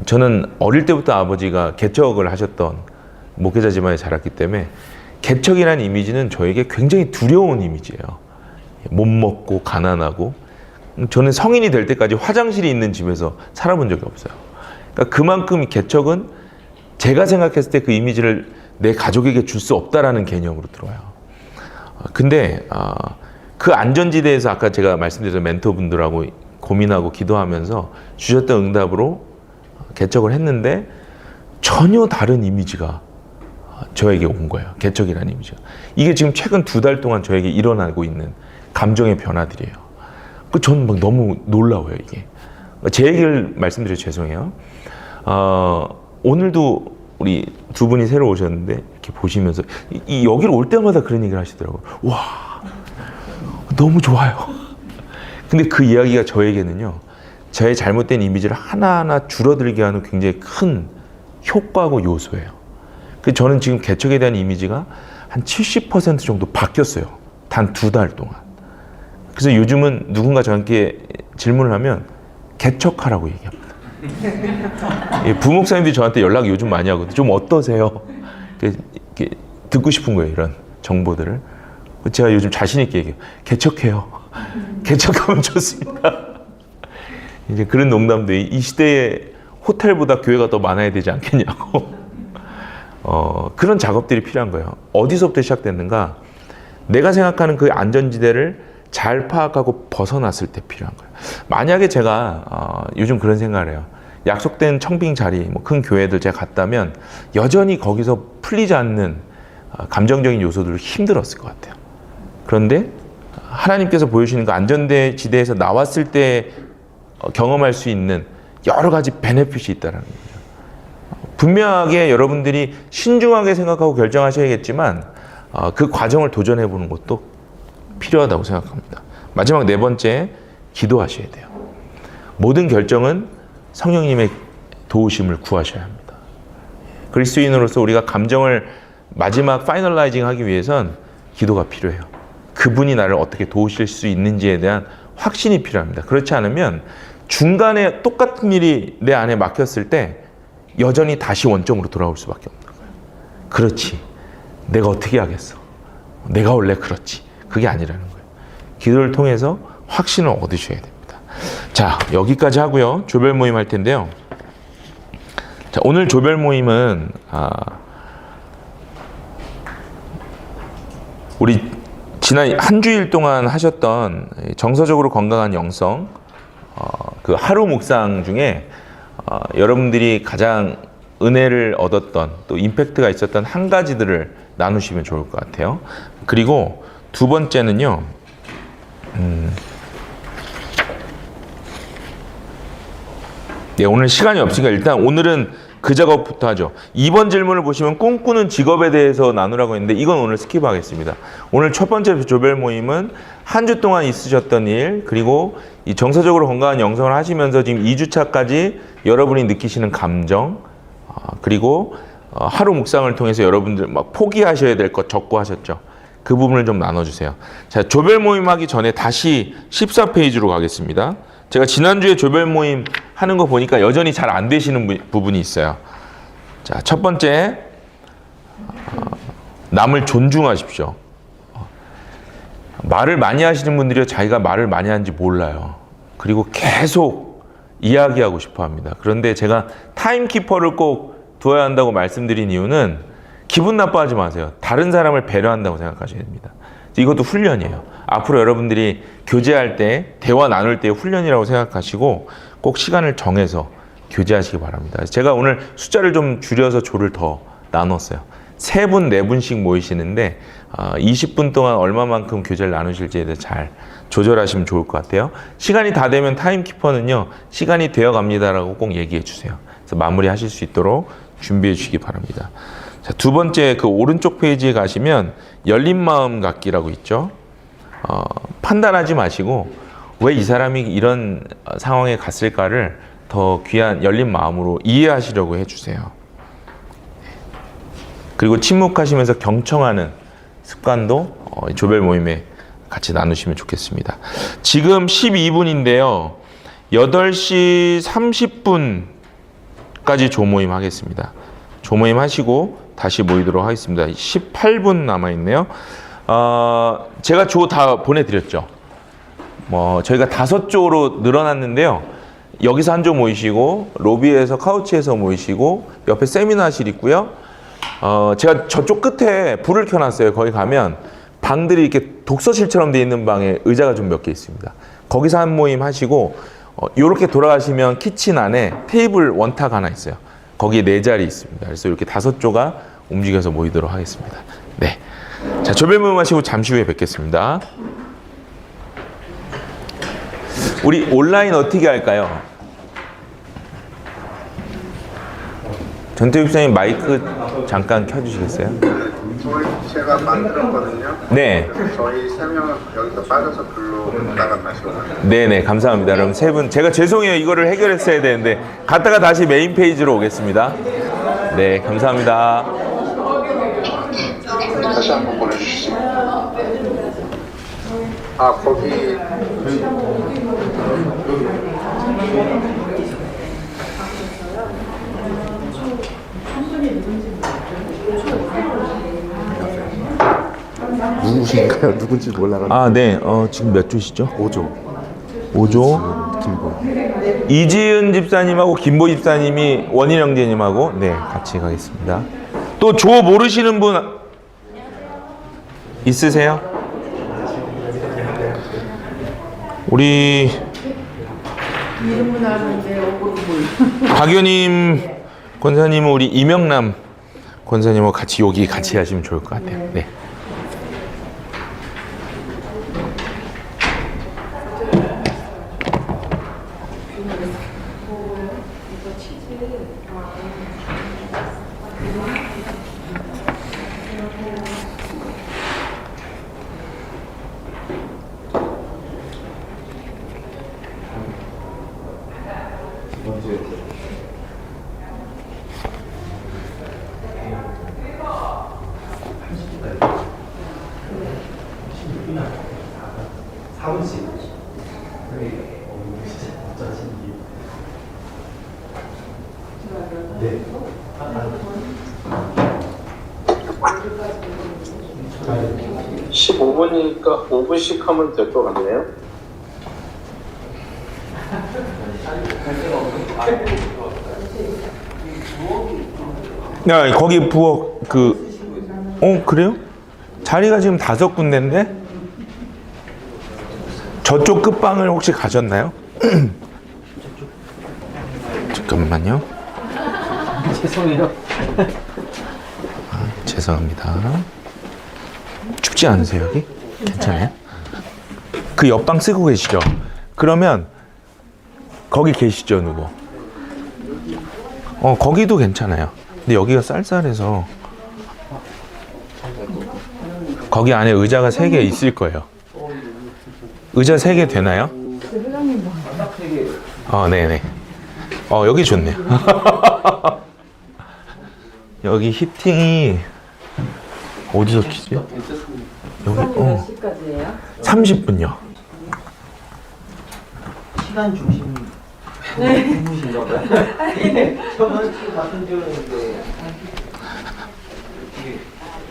저는 어릴 때부터 아버지가 개척을 하셨던 목회자 집안에 자랐기 때문에 개척이라는 이미지는 저에게 굉장히 두려운 이미지예요. 못 먹고 가난하고, 저는 성인이 될 때까지 화장실이 있는 집에서 살아본 적이 없어요. 그러니까 그만큼 개척은 제가 생각했을 때 그 이미지를 내 가족에게 줄 수 없다라는 개념으로 들어와요. 근데 그 안전지대에서 아까 제가 말씀드린 멘토분들하고 고민하고 기도하면서 주셨던 응답으로 개척을 했는데 전혀 다른 이미지가 저에게 온 거예요. 개척이라는 이미지가. 이게 지금 최근 2달 동안 저에게 일어나고 있는 감정의 변화들이에요. 저는 막 너무 놀라워요, 이게. 제 얘기를 말씀드려 죄송해요. 오늘도 우리 두 분이 새로 오셨는데 이렇게 보시면서 여기를 올 때마다 그런 얘기를 하시더라고요. 와, 너무 좋아요. 근데 그 이야기가 저에게는요, 저의 잘못된 이미지를 하나하나 줄어들게 하는 굉장히 큰 효과고 요소예요. 그래서 저는 지금 개척에 대한 이미지가 한 70% 정도 바뀌었어요. 단 2달 동안. 그래서 요즘은 누군가 저한테 질문을 하면 개척하라고 얘기합니다. 부목사님들이 저한테 연락 요즘 많이 하거든요. 좀 어떠세요? 이렇게 듣고 싶은 거예요, 이런 정보들을. 제가 요즘 자신 있게 얘기해요. 개척해요. 개척하면 좋습니다. 이제 그런 농담도 이 시대에 호텔보다 교회가 더 많아야 되지 않겠냐고. 그런 작업들이 필요한 거예요. 어디서부터 시작됐는가? 내가 생각하는 그 안전지대를 잘 파악하고 벗어났을 때 필요한 거예요. 만약에 제가 요즘 그런 생각을 해요. 약속된 청빙 자리, 뭐 큰 교회들 제가 갔다면 여전히 거기서 풀리지 않는 감정적인 요소들을 힘들었을 것 같아요. 그런데 하나님께서 보여주시는 그 안전지대에서 나왔을 때 경험할 수 있는 여러 가지 베네핏이 있다는 거죠. 분명하게 여러분들이 신중하게 생각하고 결정하셔야겠지만 그 과정을 도전해 보는 것도 필요하다고 생각합니다. 마지막 네 번째, 기도하셔야 돼요. 모든 결정은 성령님의 도우심을 구하셔야 합니다. 그리스도인으로서 우리가 감정을 마지막 파이널라이징 하기 위해선 기도가 필요해요. 그분이 나를 어떻게 도우실 수 있는지에 대한 확신이 필요합니다. 그렇지 않으면 중간에 똑같은 일이 내 안에 막혔을 때 여전히 다시 원점으로 돌아올 수밖에 없는 거예요. 그렇지. 내가 어떻게 하겠어. 내가 원래 그렇지. 그게 아니라는 거예요. 기도를 통해서 확신을 얻으셔야 됩니다. 자, 여기까지 하고요. 조별 모임 할 텐데요. 자, 오늘 조별 모임은 우리 지난 한 주일 동안 하셨던 정서적으로 건강한 영성 그 하루 묵상 중에 여러분들이 가장 은혜를 얻었던 또 임팩트가 있었던 한 가지들을 나누시면 좋을 것 같아요. 그리고 두 번째는요. 네, 오늘 시간이 없으니까 일단 오늘은 그 작업부터 하죠. 2번 질문을 보시면 꿈꾸는 직업에 대해서 나누라고 했는데 이건 오늘 스킵하겠습니다. 오늘 첫 번째 조별 모임은 한 주 동안 있으셨던 일, 그리고 이 정서적으로 건강한 영성을 하시면서 지금 2주차까지 여러분이 느끼시는 감정, 그리고 하루 묵상을 통해서 여러분들 막 포기하셔야 될 것 적고 하셨죠. 그 부분을 좀 나눠주세요. 자, 조별 모임 하기 전에 다시 14페이지로 가겠습니다. 제가 지난주에 조별 모임 하는 거 보니까 여전히 잘 안 되시는 부분이 있어요. 자, 첫 번째, 남을 존중하십시오. 말을 많이 하시는 분들이 자기가 말을 많이 하는지 몰라요. 그리고 계속 이야기하고 싶어 합니다. 그런데 제가 타임키퍼를 꼭 두어야 한다고 말씀드린 이유는 기분 나빠하지 마세요. 다른 사람을 배려한다고 생각하셔야 됩니다. 이것도 훈련이에요. 앞으로 여러분들이 교제할 때, 대화 나눌 때의 훈련이라고 생각하시고 꼭 시간을 정해서 교제하시기 바랍니다. 제가 오늘 숫자를 좀 줄여서 조를 더 나눴어요. 3분, 4분씩 모이시는데 20분 동안 얼마만큼 교제를 나누실지에 대해 잘 조절하시면 좋을 것 같아요. 시간이 다 되면 타임키퍼는요. 시간이 되어 갑니다라고 꼭 얘기해 주세요. 그래서 마무리하실 수 있도록 준비해 주시기 바랍니다. 자, 두 번째 그 오른쪽 페이지에 가시면 열린 마음 갖기라고 있죠. 판단하지 마시고 왜 이 사람이 이런 상황에 갔을까를 더 귀한 열린 마음으로 이해하시려고 해주세요. 그리고 침묵하시면서 경청하는 습관도 조별 모임에 같이 나누시면 좋겠습니다. 지금 12분인데요. 8시 30분까지 조모임 하겠습니다. 조모임 하시고 다시 모이도록 하겠습니다. 18분 남아있네요. 제가 조 다 보내드렸죠. 저희가 5조로 늘어났는데요. 여기서 한 조 모이시고, 로비에서 카우치에서 모이시고, 옆에 세미나실 있고요. 제가 저쪽 끝에 불을 켜놨어요. 거기 가면 방들이 이렇게 독서실처럼 돼 있는 방에 의자가 좀 몇 개 있습니다. 거기서 한 모임 하시고, 이렇게 돌아가시면 키친 안에 테이블 원탁 하나 있어요. 거기에 4자리 있습니다. 그래서 이렇게 5조가 움직여서 모이도록 하겠습니다. 네. 자, 조별 모임 하시고 잠시 후에 뵙겠습니다. 우리 온라인 어떻게 할까요? 전태욱 선생님 마이크 잠깐 켜주시겠어요? 제가 만들었거든요. 네. 저희 3명은 여기서 빠져서 글로 나간 마시고. 네네, 감사합니다. 그럼 3분. 제가 죄송해요. 이거를 해결했어야 되는데. 갔다가 다시 메인 페이지로 오겠습니다. 네, 감사합니다. 다시 한번 보내주시죠. 거기 누구신가요? 누군지 몰라가지고. 아, 네. 지금 몇 조시죠? 5조. 5조. 김보. 이지은 집사님하고 김보 집사님이 원인 형제님하고 네 같이 가겠습니다. 또 조 모르시는 분 있으세요? 우리 이름은 아는데 얼굴은 몰라. 박유님 권사님은 우리 이명남 권사님하고 같이 여기 같이 하시면 좋을 것 같아요. 네. 네. 15분이니까 5분씩 하면 될 것 같네요. 야, 거기 부엌 그래요? 자리가 지금 5군데인데? 저쪽 끝방을 혹시 가셨나요? 잠깐만요. 죄송해요. 죄송합니다. 춥지 않으세요, 여기? 괜찮아요? 그 옆방 쓰고 계시죠? 그러면 거기 계시죠, 누구? 거기도 괜찮아요. 근데 여기가 쌀쌀해서 거기 안에 의자가 3개 있을 거예요. 의자 3개 되나요? 네네. 여기 좋네요. 여기 히팅이 어디서 키지? 여기 몇 시까지예요? 30분요. 시간 중심. 네. 주무신가 봐요. 저는 지금 같은 지원인데.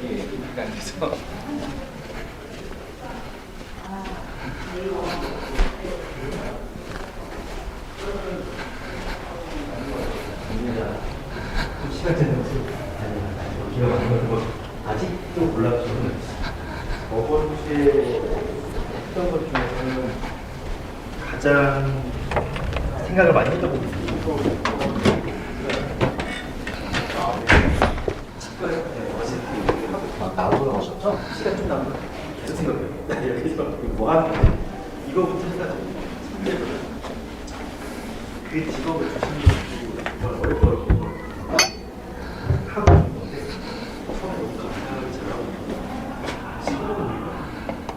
이게 안 돼서. 아직도 몰라서 저번 주에 했던 것 중에서는 가장 생각을 많이 했던 것 같아요. 나오고 나오셨죠? 시간 좀 남은 계속 생각해요. 여기서 뭐 하는 거야? 이거부터 해가지고 그 직업을 주시는 분이 정말 어려울 거라고 하고 있는 건데 처음에 너무 감사하게 잘하고 지금은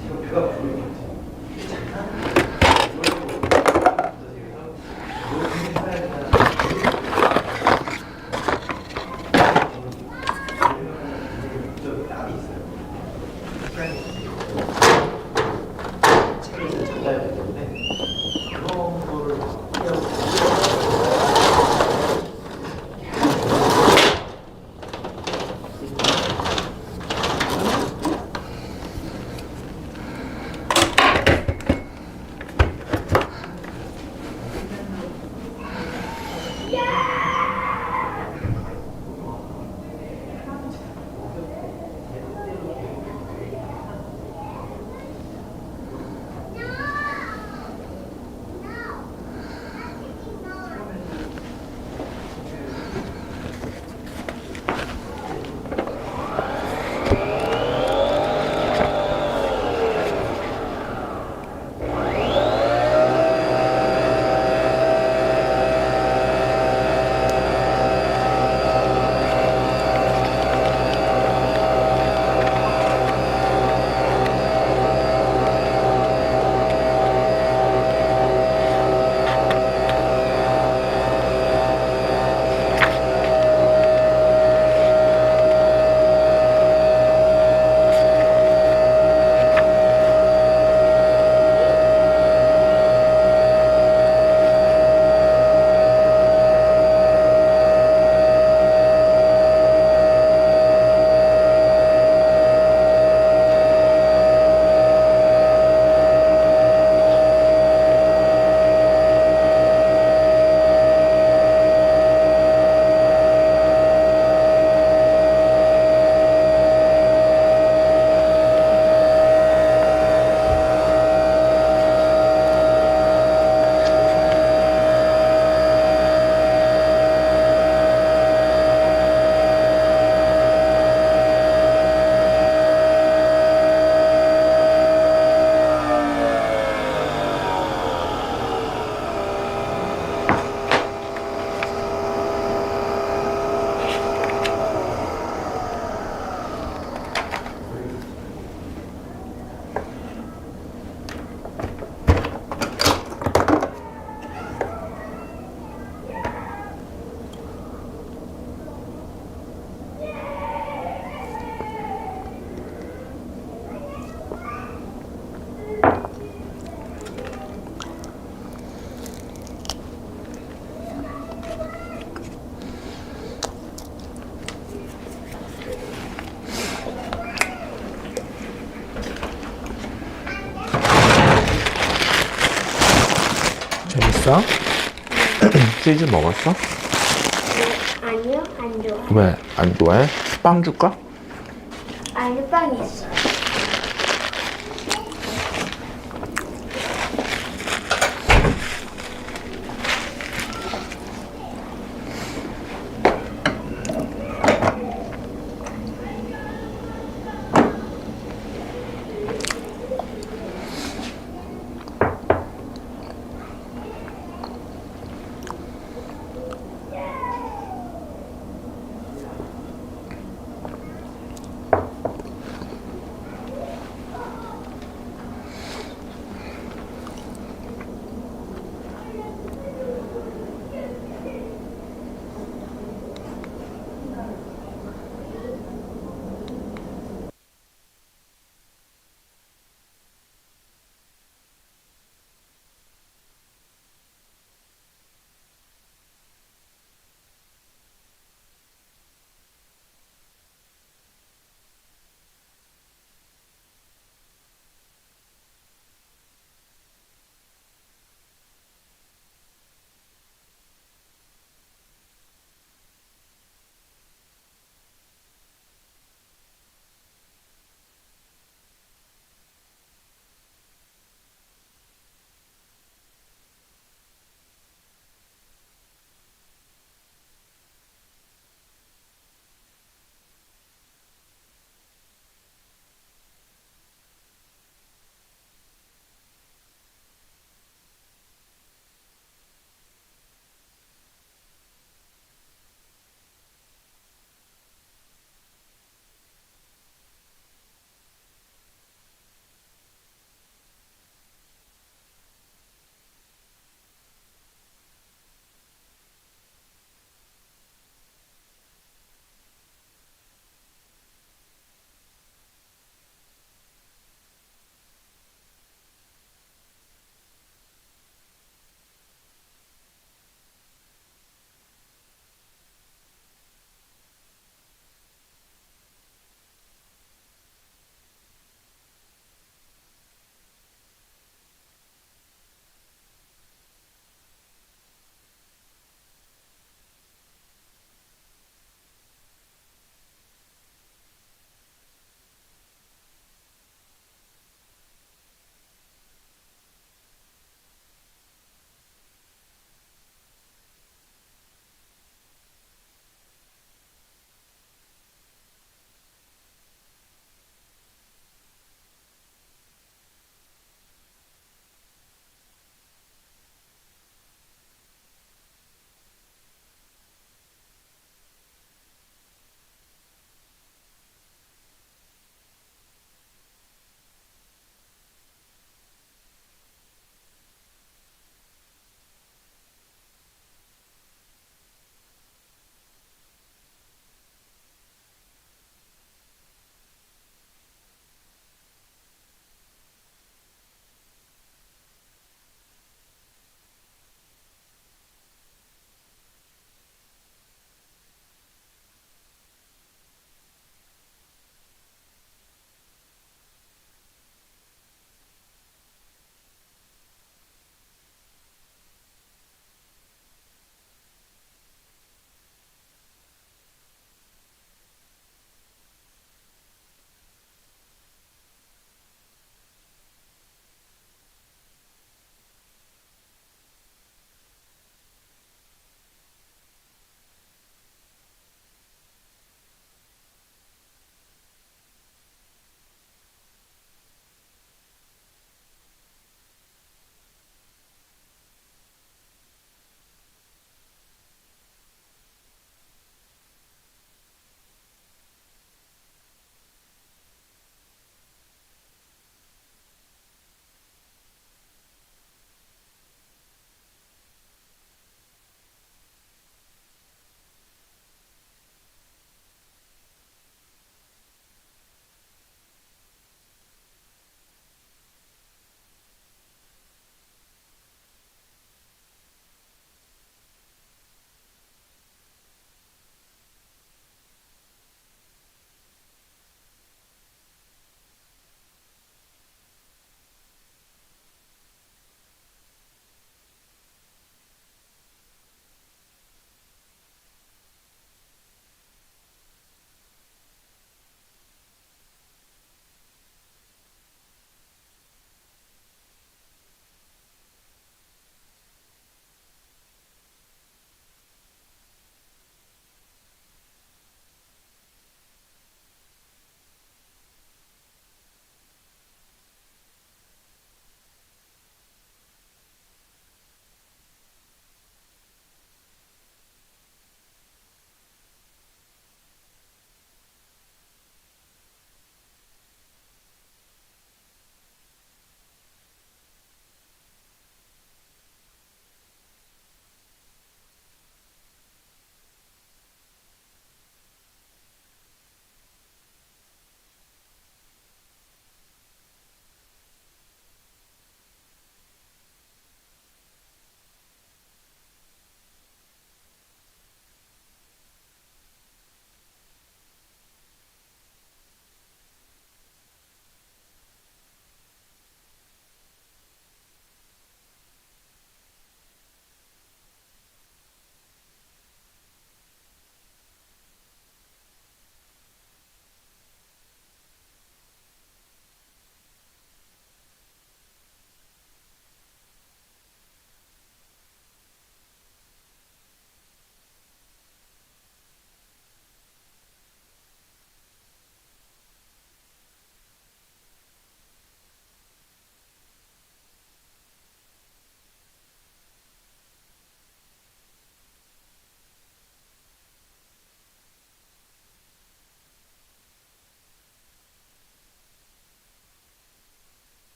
지금 배가 부르는 것 같아요. 이게 장난이 먹었어? 치즈 먹었어? 아니요, 안 좋아. 왜? 안 좋아해? 빵 줄까? 아니, 빵 있어요.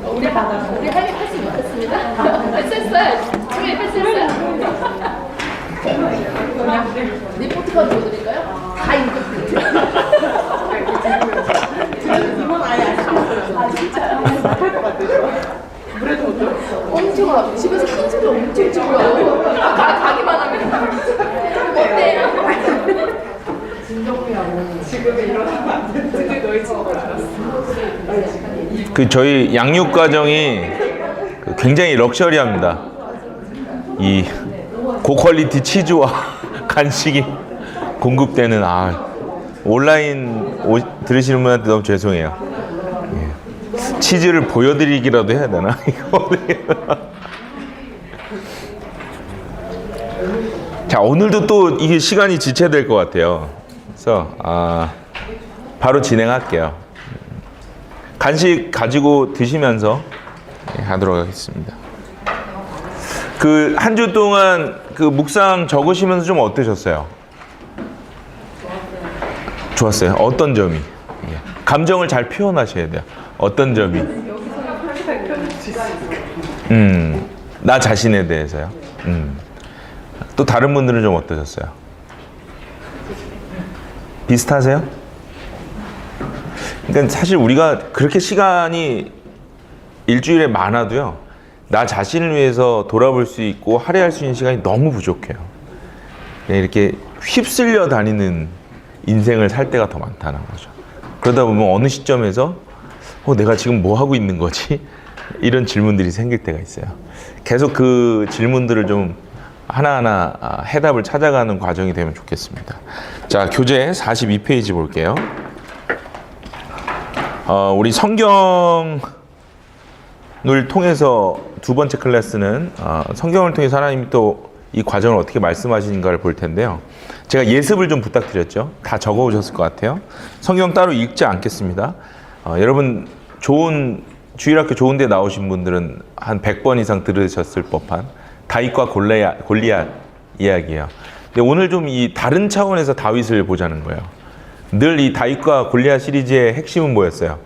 우리 할수 못했습니다. 했었어요. 충분히 했었어요. 리포트만 보여드릴까요? 다 인터뷰. 이건 아예 안 진짜요? 못할 것 같아요. 그래도 엄청 집에서 큰 소리 엄청 지고요. 가기만 하면 어때요? 지금에 일어나면 안 되는데 너희 친구가 그 저희 양육 과정이 굉장히 럭셔리합니다. 이 고퀄리티 치즈와 간식이 공급되는 온라인 들으시는 분한테 너무 죄송해요. 예. 치즈를 보여드리기라도 해야 되나 이거. 자, 오늘도 또 이게 시간이 지체될 것 같아요. 그래서 바로 진행할게요. 간식 가지고 드시면서 하도록 하겠습니다. 그 한 주 동안 그 묵상 적으시면서 좀 어떠셨어요? 좋았어요. 어떤 점이? 예. 감정을 잘 표현하셔야 돼요. 어떤 점이? 나 자신에 대해서요. 또 다른 분들은 좀 어떠셨어요? 비슷하세요? 그러니까 사실 우리가 그렇게 시간이 일주일에 많아도요, 나 자신을 위해서 돌아볼 수 있고 할애할 수 있는 시간이 너무 부족해요. 그냥 이렇게 휩쓸려 다니는 인생을 살 때가 더 많다는 거죠. 그러다 보면 어느 시점에서 내가 지금 뭐 하고 있는 거지? 이런 질문들이 생길 때가 있어요. 계속 그 질문들을 좀 하나하나 해답을 찾아가는 과정이 되면 좋겠습니다. 자, 교재 42페이지 볼게요. 우리 성경을 통해서 두 번째 클래스는 성경을 통해서 하나님이 또 이 과정을 어떻게 말씀하시는가를 볼 텐데요. 제가 예습을 좀 부탁드렸죠. 다 적어 오셨을 것 같아요. 성경 따로 읽지 않겠습니다. 여러분 좋은 주일학교 좋은 데 나오신 분들은 한 100번 이상 들으셨을 법한 다윗과 골리앗 이야기예요. 근데 오늘 좀 이 다른 차원에서 다윗을 보자는 거예요. 늘 이 다윗과 골리앗 시리즈의 핵심은 뭐였어요?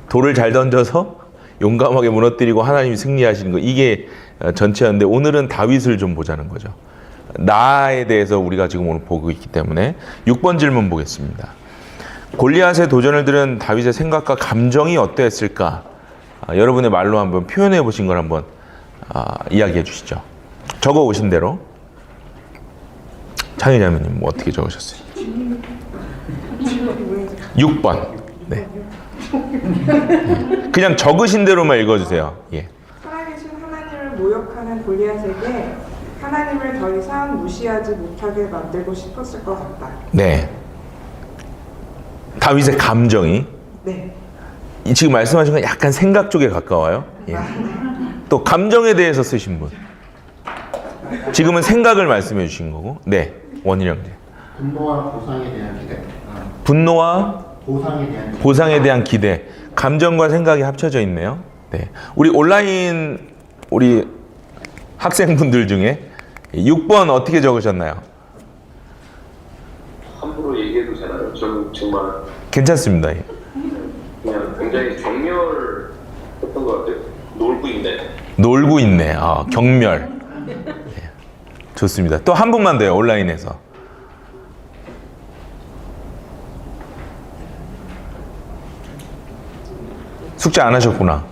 돌을 잘 던져서 용감하게 무너뜨리고 하나님이 승리하시는 거, 이게 전체였는데 오늘은 다윗을 좀 보자는 거죠. 나에 대해서 우리가 지금 오늘 보고 있기 때문에 6번 질문 보겠습니다. 골리앗의 도전을 들은 다윗의 생각과 감정이 어떠했을까? 여러분의 말로 한번 표현해 보신 걸 한번 이야기해 주시죠. 적어 오신 대로. 창희자매님 뭐 어떻게 적으셨어요? 6번. 네. 그냥 적으신 대로만 읽어주세요. 예. 살아계신 하나님을 모욕하는 골리앗에게 하나님을 더 이상 무시하지 못하게 만들고 싶었을 것 같다. 네. 다윗의 감정이. 네. 지금 말씀하신 건 약간 생각 쪽에 가까워요. 예. 또 감정에 대해서 쓰신 분. 지금은 생각을 말씀해 주신 거고. 네. 원희령. 분노와 보상에 대한 기대. 분노와 보상에 대한 기대. 감정과 생각이 합쳐져 있네요. 네. 우리 온라인 우리 학생분들 중에 6번 어떻게 적으셨나요? 함부로 얘기해도 되나요? 저는 정말 괜찮습니다. 예. 그냥 굉장히 경멸했던 것 같아요. 놀고 있네. 놀고 있네. 경멸. 네. 좋습니다. 또 한 분만 더요. 온라인에서. 숙제 안 하셨구나.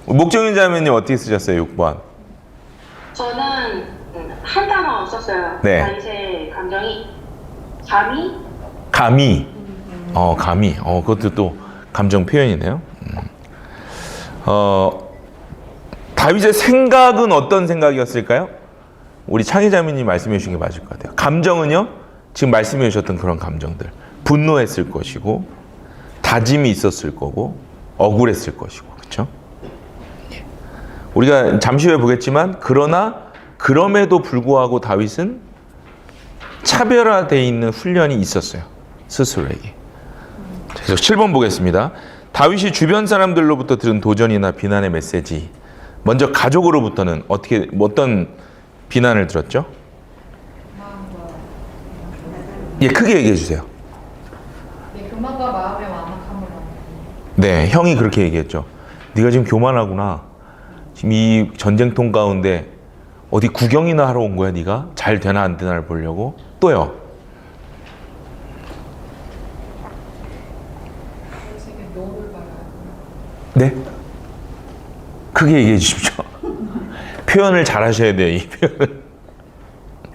목정인 자매님 어떻게 쓰셨어요? 6번. 저는 한 단어 썼어요. 네. 다윗의 감정이 감히. 감히. 그것도 또 감정 표현이네요. 다윗의 생각은 어떤 생각이었을까요? 우리 창희자매님 말씀해 주신 게 맞을 것 같아요. 감정은요, 지금 말씀해 주셨던 그런 감정들. 분노했을 것이고, 다짐이 있었을 거고, 억울했을 것이고, 그렇죠? 우리가 잠시 후에 보겠지만, 그럼에도 불구하고 다윗은 차별화되어 있는 훈련이 있었어요. 스스로에게. 그래서 7번 보겠습니다. 다윗이 주변 사람들로부터 들은 도전이나 비난의 메시지. 먼저 가족으로부터는 어떤 비난을 들었죠? 예, 크게 얘기해 주세요. 네, 교만과 마음의 완악함을 네, 형이 그렇게 얘기했죠. 네가 지금 교만하구나. 지금 이 전쟁통 가운데 어디 구경이나 하러 온 거야, 네가? 잘 되나 안 되나를 보려고. 또요. 네? 크게 얘기해 주십시오. 표현을 잘 하셔야 돼요, 이 표현을.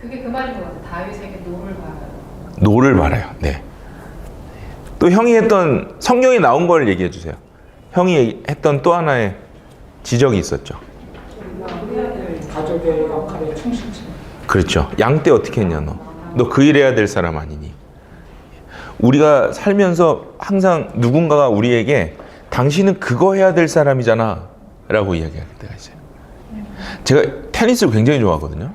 그게 그 말인 것 같아요. 다윗에게 노를 바라요. 노를 바라요. 네. 또 형이 했던 성경에 나온 걸 얘기해 주세요. 형이 했던 또 하나의 지적이 있었죠. 가족의 역할에 충실치. 그렇죠. 양 때 어떻게 했냐 너. 너 그 일 해야 될 사람 아니니. 우리가 살면서 항상 누군가가 우리에게 당신은 그거 해야 될 사람이잖아 라고 이야기할 때가 있어요. 제가 테니스를 굉장히 좋아하거든요.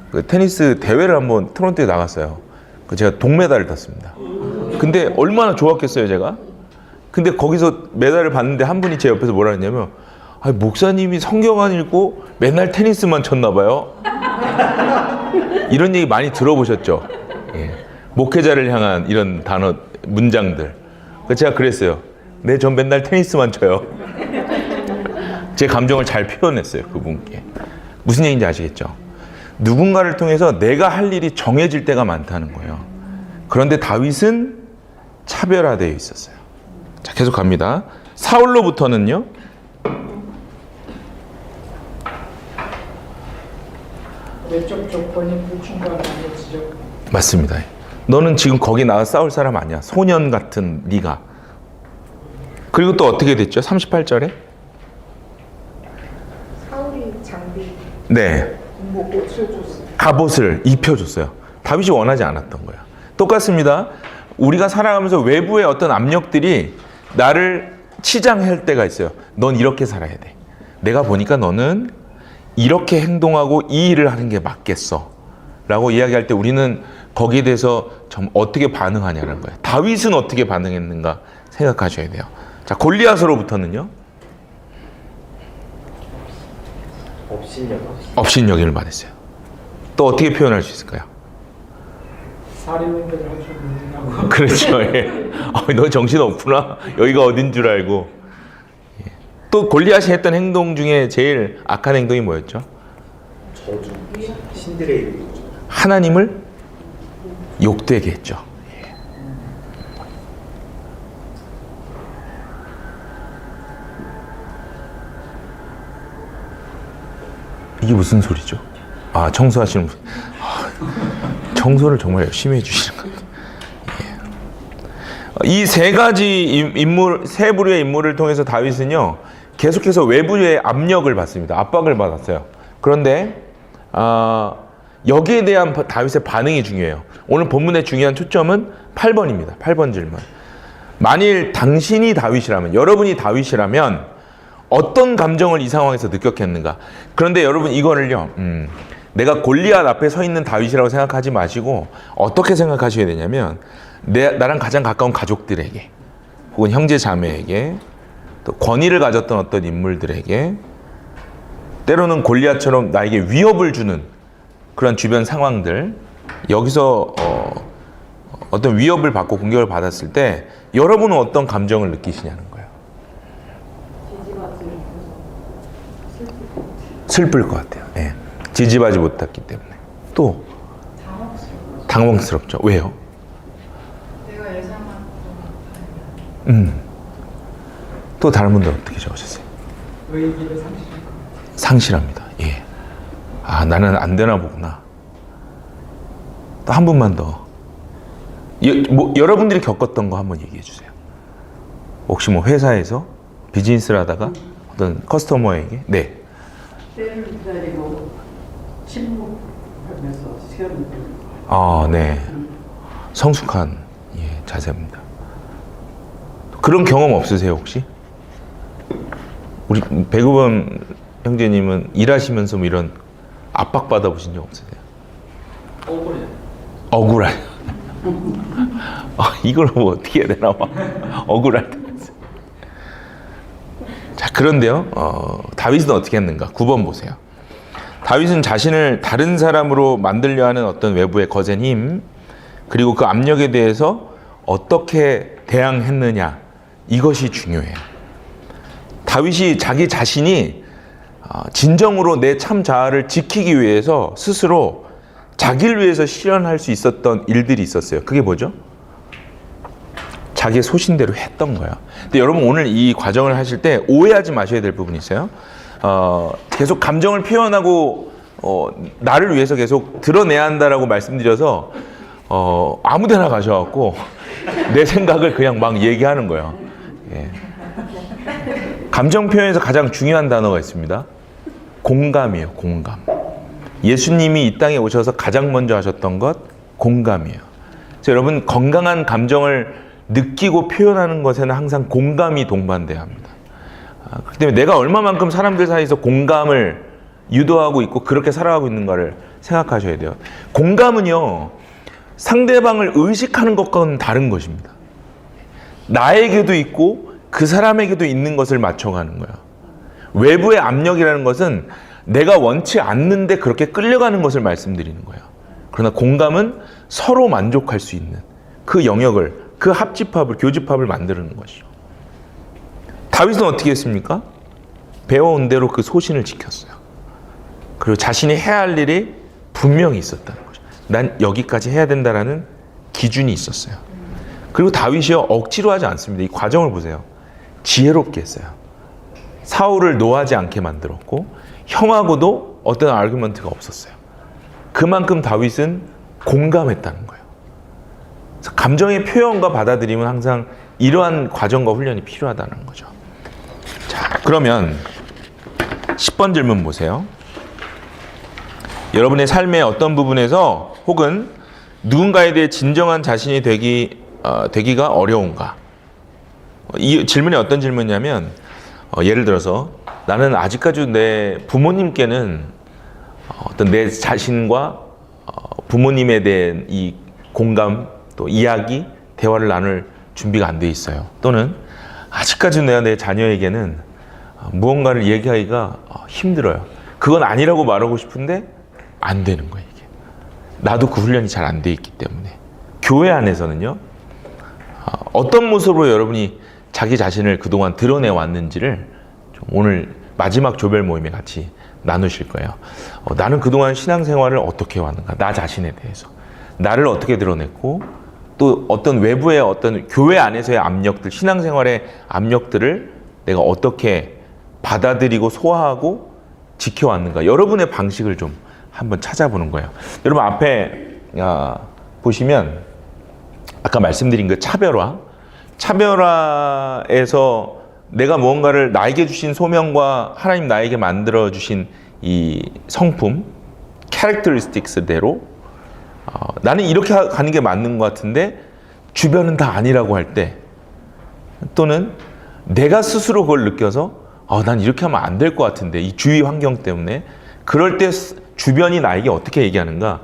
그 테니스 대회를 한번 토론토에 나갔어요. 제가 동메달을 땄습니다. 근데 얼마나 좋았겠어요 제가. 근데 거기서 메달을 받는데 한 분이 제 옆에서 뭐라 했냐면, 아니, 목사님이 성경 안 읽고 맨날 테니스만 쳤나 봐요. 이런 얘기 많이 들어보셨죠? 예. 목회자를 향한 이런 단어, 문장들. 그래서 제가 그랬어요. 네, 전 맨날 테니스만 쳐요. 제 감정을 잘 표현했어요, 그분께. 무슨 얘기인지 아시겠죠? 누군가를 통해서 내가 할 일이 정해질 때가 많다는 거예요. 그런데 다윗은 차별화되어 있었어요. 자, 계속 갑니다. 사울로부터는요. 내적 조건이 불충분한 게 지적. 맞습니다. 너는 지금 거기 나가 싸울 사람 아니야. 소년 같은 네가. 그리고 또 어떻게 됐죠? 38절에? 사울이 장비, 네. 옷을 줬어요. 갑옷을 입혀줬어요. 다윗이 원하지 않았던 거야. 똑같습니다. 우리가 살아가면서 외부의 어떤 압력들이 나를 치장할 때가 있어요. 넌 이렇게 살아야 돼. 내가 보니까 너는 이렇게 행동하고 이 일을 하는 게 맞겠어 라고 이야기할 때 우리는 거기에 대해서 좀 어떻게 반응하냐는 거예요. 다윗은 어떻게 반응했는가 생각하셔야 돼요. 자, 골리앗으로부터는요. 업신여김을 받았어요. 또 어떻게 표현할 수 있을까요? 사리운동을 하셨는다고. 그렇죠. 예. 너 정신 없구나. 여기가 어딘 줄 알고. 예. 또 골리앗이 했던 행동 중에 제일 악한 행동이 뭐였죠? 저주, 신들의 하나님을 욕되게 했죠. 예. 이게 무슨 소리죠? 아, 청소하시는 분. 청소를 정말 열심히 해주시는 거예요. 이 세 가지 인물, 세 부류의 인물을 통해서 다윗은요, 계속해서 외부의 압력을 받습니다. 압박을 받았어요. 그런데 여기에 대한 다윗의 반응이 중요해요. 오늘 본문의 중요한 초점은 8번입니다. 8번 질문. 만일 당신이 다윗이라면, 여러분이 다윗이라면 어떤 감정을 이 상황에서 느꼈겠는가? 그런데 여러분 이거를요, 내가 골리앗 앞에 서 있는 다윗이라고 생각하지 마시고 어떻게 생각하셔야 되냐면, 나랑 가장 가까운 가족들에게, 혹은 형제 자매에게, 또 권위를 가졌던 어떤 인물들에게, 때로는 골리앗처럼 나에게 위협을 주는 그런 주변 상황들, 여기서 어떤 위협을 받고 공격을 받았을 때 여러분은 어떤 감정을 느끼시냐는 거예요. 슬플 것 같아요. 예. 지지하지 못했기 때문에. 또 당황스럽죠. 왜요? 내가 예상한 또 다른 분들 어떻게 적으셨어요? 의기를 상실합니다. 예. 아, 나는 안 되나 보구나. 또 한 분만 더. 여러분들이 겪었던 거 한번 얘기해 주세요. 혹시 뭐 회사에서 비즈니스를 하다가 어떤 커스터머에게, 네. 때를 기다리고 침묵하면서 시간을 아, 네. 성숙한 자세입니다. 그런 경험 없으세요, 혹시? 우리 배구범 형제님은 일하시면서 뭐 이런 압박 받아보신 적 없으세요? 억울한. 이걸 뭐 어떻게 해야 되나 막 억울할 때. 자, 그런데요, 다윗은 어떻게 했는가? 9번 보세요. 다윗은 자신을 다른 사람으로 만들려 하는 어떤 외부의 거센 힘, 그리고 그 압력에 대해서 어떻게 대항했느냐, 이것이 중요해요. 다윗이 자기 자신이 진정으로 내 참 자아를 지키기 위해서 스스로 자기를 위해서 실현할 수 있었던 일들이 있었어요. 그게 뭐죠? 자기의 소신대로 했던 거예요. 근데 여러분 오늘 이 과정을 하실 때 오해하지 마셔야 될 부분이 있어요. 계속 감정을 표현하고 나를 위해서 계속 드러내야 한다라고 말씀드려서 아무데나 가셔갖고 내 생각을 그냥 막 얘기하는 거예요. 예. 감정 표현에서 가장 중요한 단어가 있습니다. 공감이에요. 공감. 예수님이 이 땅에 오셔서 가장 먼저 하셨던 것 공감이에요. 그래서 여러분 건강한 감정을 느끼고 표현하는 것에는 항상 공감이 동반돼야 합니다. 그렇기 때문에 내가 얼마만큼 사람들 사이에서 공감을 유도하고 있고 그렇게 살아가고 있는가를 생각하셔야 돼요. 공감은요, 상대방을 의식하는 것과는 다른 것입니다. 나에게도 있고 그 사람에게도 있는 것을 맞춰가는 거야. 외부의 압력이라는 것은 내가 원치 않는데 그렇게 끌려가는 것을 말씀드리는 거예요. 그러나 공감은 서로 만족할 수 있는 그 영역을, 그 합집합을, 교집합을 만드는 것이죠. 다윗은 어떻게 했습니까? 배워온 대로 그 소신을 지켰어요. 그리고 자신이 해야 할 일이 분명히 있었다는 거죠. 난 여기까지 해야 된다라는 기준이 있었어요. 그리고 다윗이요, 억지로 하지 않습니다. 이 과정을 보세요. 지혜롭게 했어요. 사울을 노하지 않게 만들었고 형하고도 어떤 아르규먼트가 없었어요. 그만큼 다윗은 공감했다는 거예요. 그래서 감정의 표현과 받아들임은 항상 이러한 과정과 훈련이 필요하다는 거죠. 자, 그러면 10번 질문 보세요. 여러분의 삶의 어떤 부분에서 혹은 누군가에 대해 진정한 자신이 되기가 어려운가? 이 질문이 어떤 질문이냐면 예를 들어서 나는 아직까지 내 부모님께는 어떤 내 자신과 부모님에 대한 이 공감 또 이야기, 대화를 나눌 준비가 안 돼 있어요. 또는 아직까지 내가 내 자녀에게는 무언가를 얘기하기가 힘들어요. 그건 아니라고 말하고 싶은데 안 되는 거예요. 이게. 나도 그 훈련이 잘 안 돼 있기 때문에. 교회 안에서는요, 어떤 모습으로 여러분이 자기 자신을 그동안 드러내 왔는지를 좀 오늘 마지막 조별 모임에 같이 나누실 거예요. 나는 그동안 신앙생활을 어떻게 해왔는가, 나 자신에 대해서 나를 어떻게 드러냈고 또 어떤 외부의 어떤 교회 안에서의 압력들, 신앙생활의 압력들을 내가 어떻게 받아들이고 소화하고 지켜왔는가, 여러분의 방식을 좀 한번 찾아보는 거예요. 여러분 앞에 보시면 아까 말씀드린 그 차별화에서 내가 무언가를 나에게 주신 소명과 하나님 나에게 만들어 주신 이 성품, 캐릭터리스틱스대로 나는 이렇게 가는 게 맞는 것 같은데 주변은 다 아니라고 할 때, 또는 내가 스스로 그걸 느껴서 난 이렇게 하면 안 될 것 같은데 이 주위 환경 때문에, 그럴 때 주변이 나에게 어떻게 얘기하는가?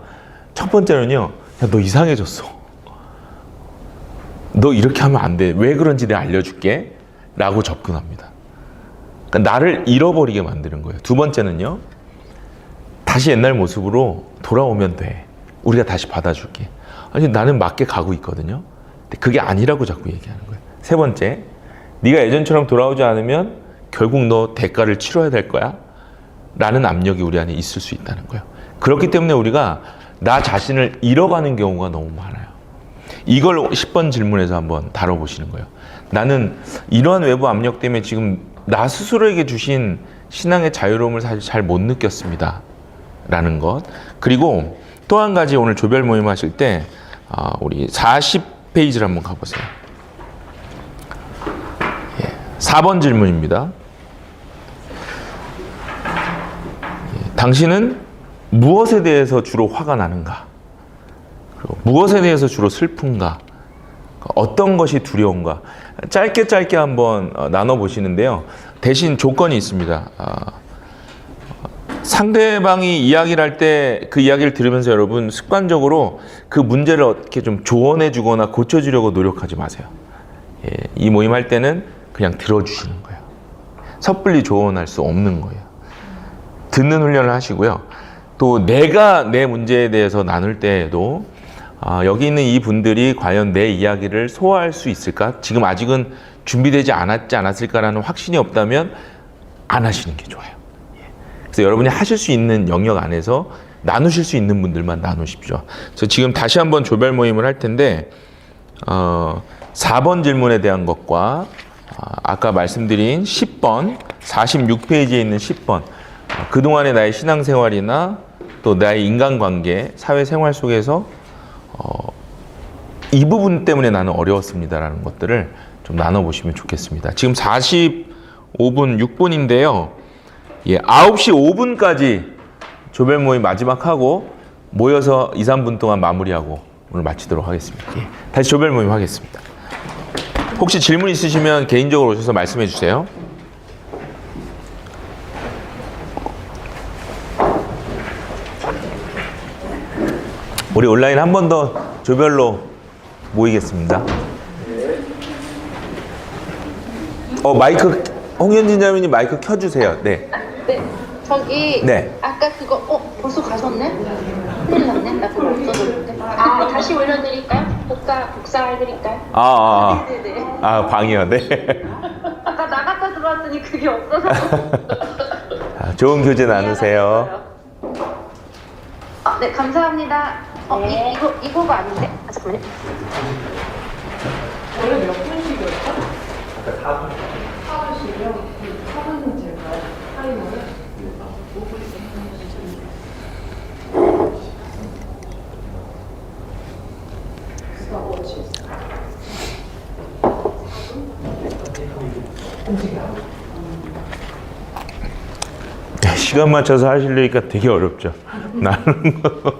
첫 번째는요, 야, 너 이상해졌어. 너 이렇게 하면 안 돼. 왜 그런지 내가 알려줄게. 라고 접근합니다. 그러니까 나를 잃어버리게 만드는 거예요. 두 번째는요, 다시 옛날 모습으로 돌아오면 돼. 우리가 다시 받아줄게. 아니, 나는 맞게 가고 있거든요. 근데 그게 아니라고 자꾸 얘기하는 거예요. 세 번째, 네가 예전처럼 돌아오지 않으면 결국 너 대가를 치러야 될 거야. 라는 압력이 우리 안에 있을 수 있다는 거예요. 그렇기 때문에 우리가 나 자신을 잃어가는 경우가 너무 많아요. 이걸 10번 질문에서 한번 다뤄보시는 거예요. 나는 이러한 외부 압력 때문에 지금 나 스스로에게 주신 신앙의 자유로움을 사실 잘 못 느꼈습니다. 라는 것. 그리고 또 한 가지 오늘 조별 모임 하실 때 우리 40페이지를 한번 가보세요. 4번 질문입니다. 당신은 무엇에 대해서 주로 화가 나는가? 그리고 무엇에 대해서 주로 슬픈가? 어떤 것이 두려운가? 짧게 한번 나눠보시는데요. 대신 조건이 있습니다. 상대방이 이야기를 할 때 그 이야기를 들으면서 여러분 습관적으로 그 문제를 어떻게 좀 조언해 주거나 고쳐주려고 노력하지 마세요. 예, 이 모임 할 때는 그냥 들어주시는 거예요. 섣불리 조언할 수 없는 거예요. 듣는 훈련을 하시고요. 또 내가 내 문제에 대해서 나눌 때에도 여기 있는 이 분들이 과연 내 이야기를 소화할 수 있을까? 지금 아직은 준비되지 않았지 않았을까라는 확신이 없다면 안 하시는 게 좋아요. 그래서 여러분이 하실 수 있는 영역 안에서 나누실 수 있는 분들만 나누십시오. 그래서 지금 다시 한번 조별 모임을 할 텐데 4번 질문에 대한 것과 아까 말씀드린 10번, 46페이지에 있는 10번 그동안의 나의 신앙생활이나 또 나의 인간관계, 사회생활 속에서 이 부분 때문에 나는 어려웠습니다라는 것들을 좀 나눠보시면 좋겠습니다. 지금 45분 6분인데요. 예, 9시 5분까지 조별 모임 마지막 하고 모여서 2, 3분 동안 마무리하고 오늘 마치도록 하겠습니다. 예, 다시 조별 모임 하겠습니다. 혹시 질문 있으시면 개인적으로 오셔서 말씀해 주세요. 우리 온라인 한 번 더 조별로 모이겠습니다. 마이크 홍현진 자매님 마이크 켜주세요. 네. 네, 저기 네. 아까 그거 벌써 가셨네? 큰일 났네. 나 그거 없어졌는데. 다시 올려드릴까요? 복사해드릴까요? 네네. 방이요. 네. 아까 나갔다 들어왔더니 그게 없어서. 좋은 교제 나누세요. 네, 감사합니다. 네. 이거가 아닌데? 잠깐만요. 원래 몇 분씩이었죠? 아까 4분. 4분씩이요? 4분은 제가 타이머를 시간 맞춰서 하시려니까 되게 어렵죠. 나누는 거.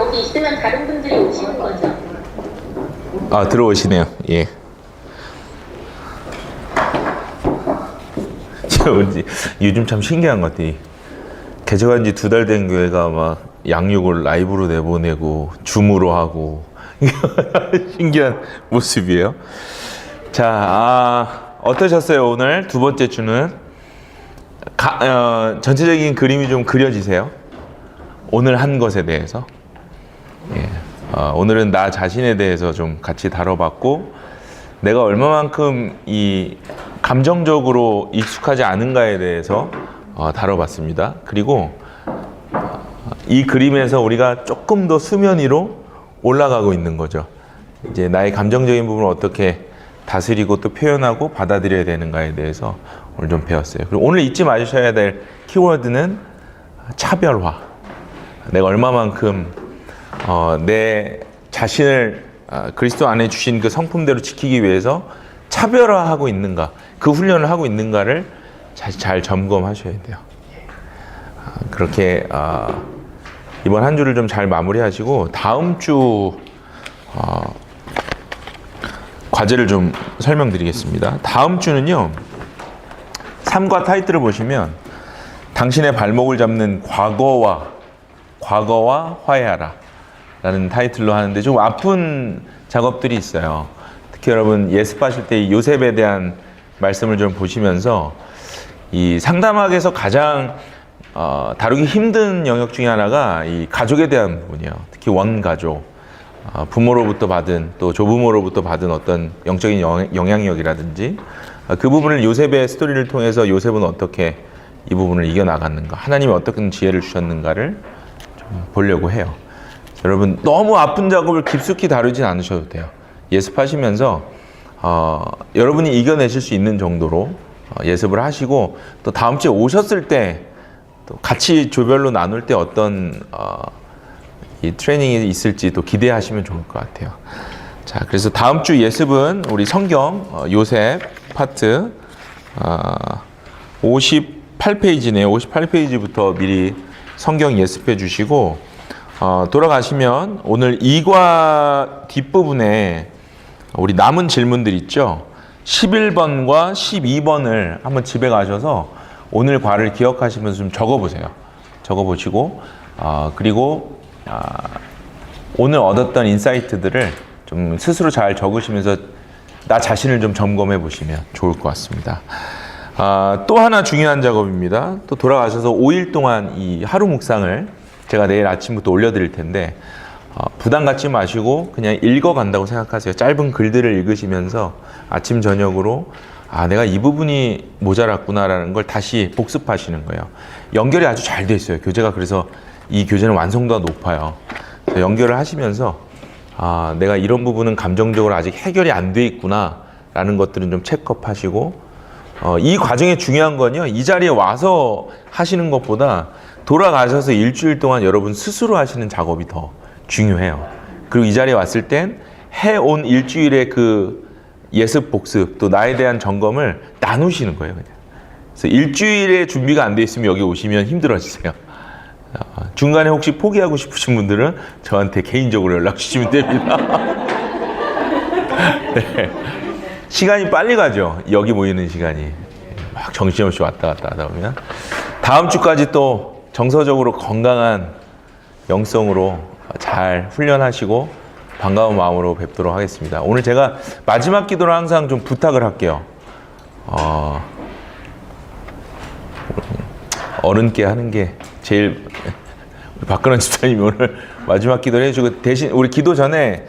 거기 있으면 다른 분들이 오시는 거죠? 아, 들어오시네요. 예. 요즘 참 신기한 것 같아. 개척한 지 2달 된 교회가 막 양육을 라이브로 내보내고 줌으로 하고 신기한 모습이에요. 자, 어떠셨어요? 오늘 두 번째 주는 전체적인 그림이 좀 그려지세요? 오늘 한 것에 대해서. 예. 오늘은 나 자신에 대해서 좀 같이 다뤄봤고, 내가 얼마만큼 이 감정적으로 익숙하지 않은가에 대해서 다뤄봤습니다. 그리고 이 그림에서 우리가 조금 더 수면 위로 올라가고 있는 거죠. 이제 나의 감정적인 부분을 어떻게 다스리고 또 표현하고 받아들여야 되는가에 대해서 오늘 좀 배웠어요. 그리고 오늘 잊지 마셔야 될 키워드는 차별화. 내가 얼마만큼 내 자신을 그리스도 안에 주신 그 성품대로 지키기 위해서 차별화하고 있는가, 그 훈련을 하고 있는가를 잘 점검하셔야 돼요. 그렇게 이번 한 주를 좀 잘 마무리하시고 다음 주 과제를 좀 설명드리겠습니다. 다음 주는요, 3과 타이틀을 보시면 당신의 발목을 잡는 과거와 화해하라 라는 타이틀로 하는데 좀 아픈 작업들이 있어요. 특히 여러분 예습하실 때 요셉에 대한 말씀을 좀 보시면서 이 상담학에서 가장 다루기 힘든 영역 중에 하나가 이 가족에 대한 부분이에요. 특히 원가족, 부모로부터 받은 또 조부모로부터 받은 어떤 영적인 영향력이라든지 그 부분을 요셉의 스토리를 통해서 요셉은 어떻게 이 부분을 이겨나갔는가, 하나님이 어떤 지혜를 주셨는가를 좀 보려고 해요. 여러분 너무 아픈 작업을 깊숙이 다루진 않으셔도 돼요. 예습하시면서 여러분이 이겨내실 수 있는 정도로 예습을 하시고, 또 다음 주에 오셨을 때 또 같이 조별로 나눌 때 어떤 이 트레이닝이 있을지 또 기대하시면 좋을 것 같아요. 자, 그래서 다음 주 예습은 우리 성경 요셉 파트 58페이지네요. 58페이지부터 미리 성경 예습해 주시고 돌아가시면 오늘 2과 뒷부분에 우리 남은 질문들 있죠. 11번과 12번을 한번 집에 가셔서 오늘 과를 기억하시면서 좀 적어보세요. 적어보시고 그리고 오늘 얻었던 인사이트들을 좀 스스로 잘 적으시면서 나 자신을 좀 점검해 보시면 좋을 것 같습니다. 또 하나 중요한 작업입니다. 또 돌아가셔서 5일 동안 이 하루 묵상을 제가 내일 아침부터 올려드릴 텐데 부담 갖지 마시고 그냥 읽어간다고 생각하세요. 짧은 글들을 읽으시면서 아침 저녁으로 내가 이 부분이 모자랐구나라는 걸 다시 복습하시는 거예요. 연결이 아주 잘 돼 있어요. 교재가. 그래서 이 교재는 완성도가 높아요. 그래서 연결을 하시면서 내가 이런 부분은 감정적으로 아직 해결이 안 돼 있구나 라는 것들은 좀 체크업 하시고 이 과정에 중요한 건요, 이 자리에 와서 하시는 것보다 돌아가셔서 일주일 동안 여러분 스스로 하시는 작업이 더 중요해요. 그리고 이 자리에 왔을 땐 해온 일주일의 그 예습 복습 또 나에 대한 점검을 나누시는 거예요. 그냥. 그래서 일주일의 준비가 안 돼 있으면 여기 오시면 힘들어지세요. 중간에 혹시 포기하고 싶으신 분들은 저한테 개인적으로 연락 주시면 됩니다. 네. 시간이 빨리 가죠. 여기 모이는 시간이. 막 정신없이 왔다 갔다 하다 보면 다음 주까지 또 정서적으로 건강한 영성으로 잘 훈련하시고 반가운 마음으로 뵙도록 하겠습니다. 오늘 제가 마지막 기도를 항상 좀 부탁을 할게요. 어른께 하는 게 제일, 박근원 집사님이 오늘 마지막 기도를 해주고, 대신 우리 기도 전에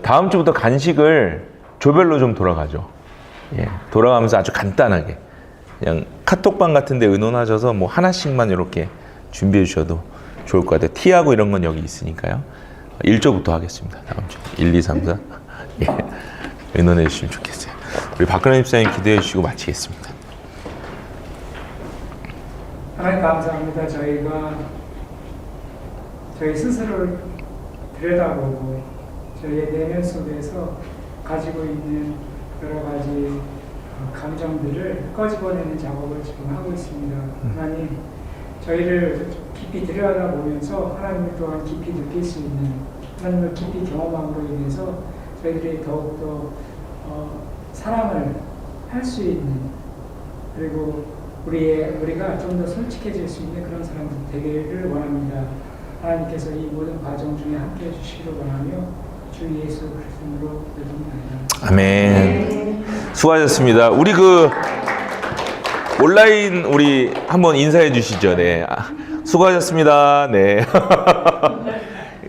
다음 주부터 간식을 조별로 좀 돌아가죠. 예, 돌아가면서 아주 간단하게 그냥 카톡방 같은 데 의논하셔서 뭐 하나씩만 이렇게 준비해 주셔도 좋을 것 같아요. 티하고 이런 건 여기 있으니까요. 1조부터 하겠습니다. 다음 주 1, 2, 3, 4 예, 의논해 주시면 좋겠어요. 우리 박근혜 집사님 기도해 주시고 마치겠습니다. 하나님 감사합니다. 저희가 저희 스스로를 들여다보고 저희의 내면 속에서 가지고 있는 여러 가지 감정들을 꺼집어내는 작업을 지금 하고 있습니다. 하나님, 저희를 깊이 들여다보면서 하나님을 또한 깊이 느낄 수 있는, 하나님을 깊이 경험함으로 인해서 저희들이 더욱더 사랑을 할 수 있는, 그리고 우리가 좀 더 솔직해질 수 있는 그런 사람들 되기를 원합니다. 하나님께서 이 모든 과정 중에 함께 해주시기를 원하며 주 예수 그리스도로 기도합니다. 아멘. 수고하셨습니다. 우리 온라인 우리 한번 인사해 주시죠. 네. 수고하셨습니다. 네.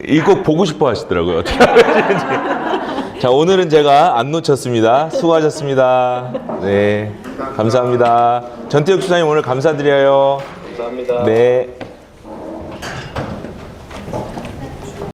이 꼭 보고 싶어 하시더라고요. 어떻게 하는지. 자, 오늘은 제가 안 놓쳤습니다. 수고하셨습니다. 네. 감사합니다. 전태혁 수사님 오늘 감사드려요. 감사합니다. 네.